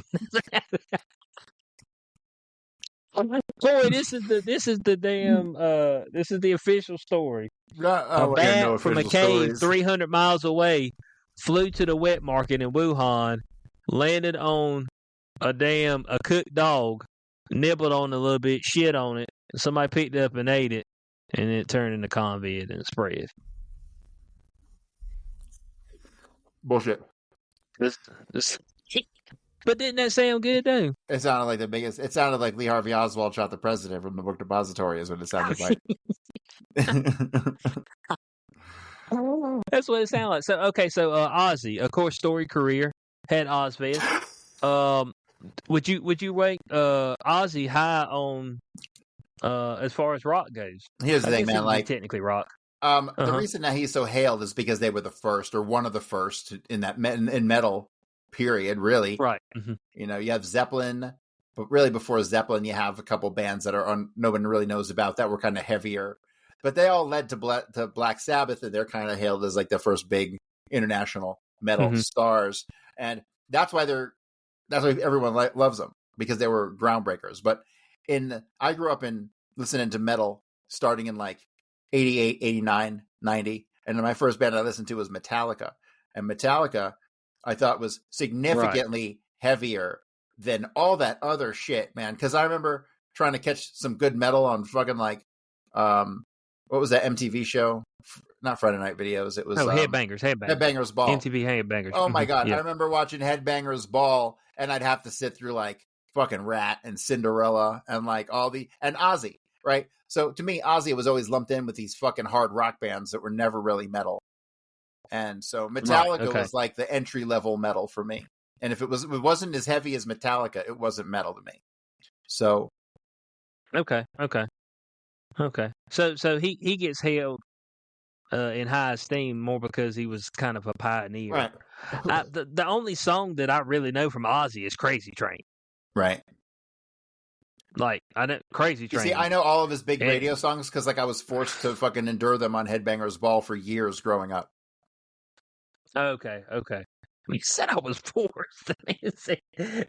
Boy, this is the official story. A bat from a cave 300 miles away flew to the wet market in Wuhan, landed on a cooked dog, nibbled on it a little bit, shit on it. Somebody picked it up and ate it, and it turned into COVID and spread. Bullshit. This But didn't that sound good though? It sounded like the biggest. It sounded like Lee Harvey Oswald shot the president from the book depository. Is what it sounded like. That's what it sounded like. So Ozzy, of course, story career, had Ozfest. Would you rank Ozzy high on as far as rock goes? Here's the thing, man. Like technically rock. The reason that he's so hailed is because they were the first, or one of the first, in that in metal. Period. Really, right? Mm-hmm. You know, you have Zeppelin, but really before Zeppelin, you have a couple bands that are no one really knows about that were kind of heavier. But they all led to Black Sabbath, and they're kind of hailed as like the first big international metal stars, and that's why everyone loves them, because they were groundbreakers. But I grew up in listening to metal starting in like 88, 89, 90, and my first band I listened to was Metallica, and Metallica I thought was significantly heavier than all that other shit, man. Because I remember trying to catch some good metal on fucking like what was that MTV show? Not Friday Night Videos. It was Headbangers Ball. MTV Headbangers. Oh my god! Yeah. I remember watching Headbangers Ball, and I'd have to sit through like fucking Rat and Cinderella and like and Ozzy, right? So to me, Ozzy was always lumped in with these fucking hard rock bands that were never really metal, and so Metallica was like the entry level metal for me. And if it wasn't as heavy as Metallica, it wasn't metal to me. So okay. So he gets held in high esteem more because he was kind of a pioneer. Right. The only song that I really know from Ozzy is Crazy Train. Right. Like, Crazy Train. See, I know all of his big radio songs because like I was forced to fucking endure them on Headbangers Ball for years growing up. Okay. You said I was forced.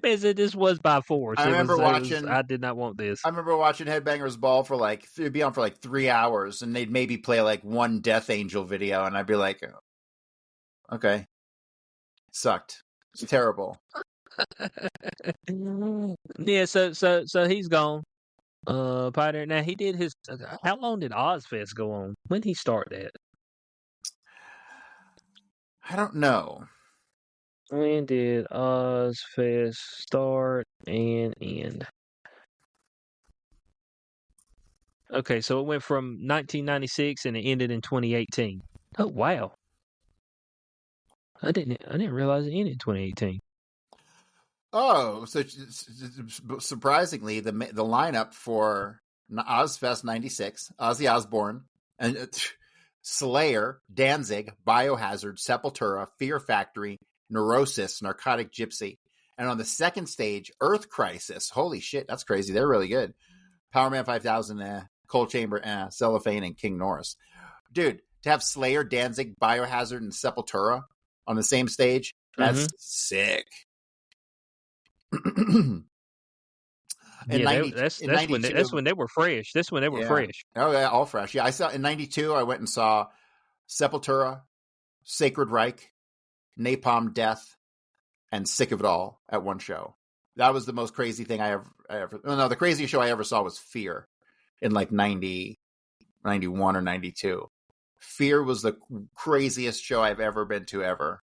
Man said this was by force. I remember watching. I did not want this. I remember watching Headbangers Ball for like it'd be on for like 3 hours, and they'd maybe play like one Death Angel video, and I'd be like, "Okay, sucked. It's terrible." Yeah. So he's gone. Pioneer. Now he did his. How long did Ozfest go on? When did he start that? I don't know. When did Ozfest start and end? Okay, so it went from 1996 and it ended in 2018. Oh wow! I didn't realize it ended in 2018. Oh, so surprisingly, the lineup for Ozfest '96, Ozzy Osbourne and Slayer, Danzig, Biohazard, Sepultura, Fear Factory, Neurosis, Narcotic Gypsy. And on the second stage, Earth Crisis. Holy shit, that's crazy. They're really good. Powerman 5000, Cold Chamber, Cellophane, and King Norris. Dude, to have Slayer, Danzig, Biohazard, and Sepultura on the same stage, that's sick. That's when they were fresh. That's when they were fresh. Oh yeah, all fresh. Yeah, I saw in '92. I went and saw Sepultura, Sacred Reich, Napalm Death, and Sick of It All at one show. That was the most crazy thing I ever. No, the craziest show I ever saw was Fear in like 90, 91 or 92. Fear was the craziest show I've ever been to ever.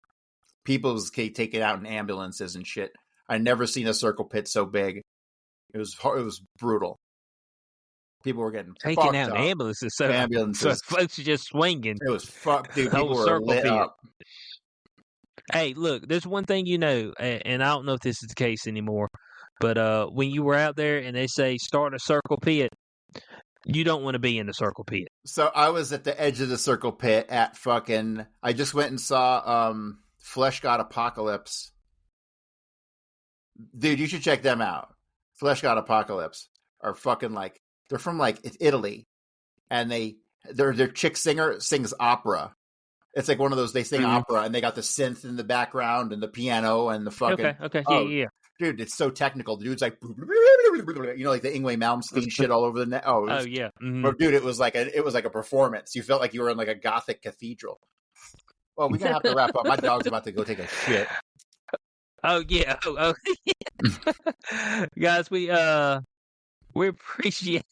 People was taken out in ambulances and shit. I never seen a circle pit so big. It was brutal. People were getting taken out in ambulances. So folks are just swinging. It was fucked, dude. People were lit up. Hey, look, there's one thing you know, and I don't know if this is the case anymore, but when you were out there and they say start a circle pit, you don't want to be in the circle pit. So I was at the edge of the circle pit at fucking. I just went and saw Flesh God Apocalypse. Dude, you should check them out. Flesh God Apocalypse are fucking like they're from like Italy, and their chick singer sings opera. It's like one of those they sing opera, and they got the synth in the background and the piano and the fucking yeah. Dude, it's so technical. The dude's like, you know, like the Ingwe Malmsteen shit all over the net. Yeah. Mm-hmm. But dude, it was like a performance. You felt like you were in like a Gothic cathedral. Well, we're gonna have to wrap up. My dog's about to go take a shit. Oh yeah. Oh. Guys, we appreciate.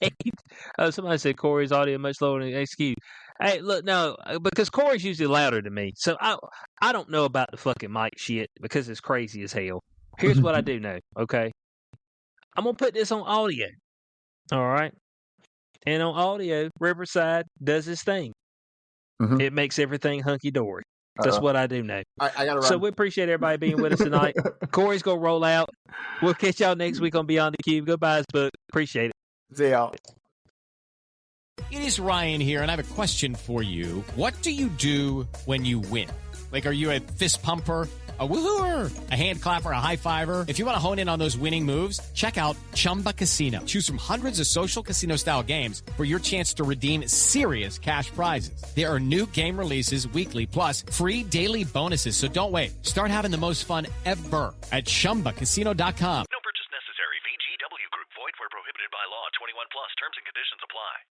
Somebody said Corey's audio much lower than XQ. Hey, look, no, because Corey's usually louder than me, so I don't know about the fucking mic shit because it's crazy as hell. Here's what I do know, okay? I'm going to put this on audio, all right? And on audio, Riverside does its thing. Mhm. It makes everything hunky-dory. That's what I do know. I got to run. So we appreciate everybody being with us tonight. Corey's going to roll out. We'll catch y'all next week on Beyond the Cube. Goodbye, book. Appreciate it. See y'all. It is Ryan here, and I have a question for you. What do you do when you win? Like, are you a fist pumper, a woohooer, a hand clapper, a high fiver? If you want to hone in on those winning moves, check out Chumba Casino. Choose from hundreds of social casino-style games for your chance to redeem serious cash prizes. There are new game releases weekly, plus free daily bonuses. So don't wait. Start having the most fun ever at ChumbaCasino.com.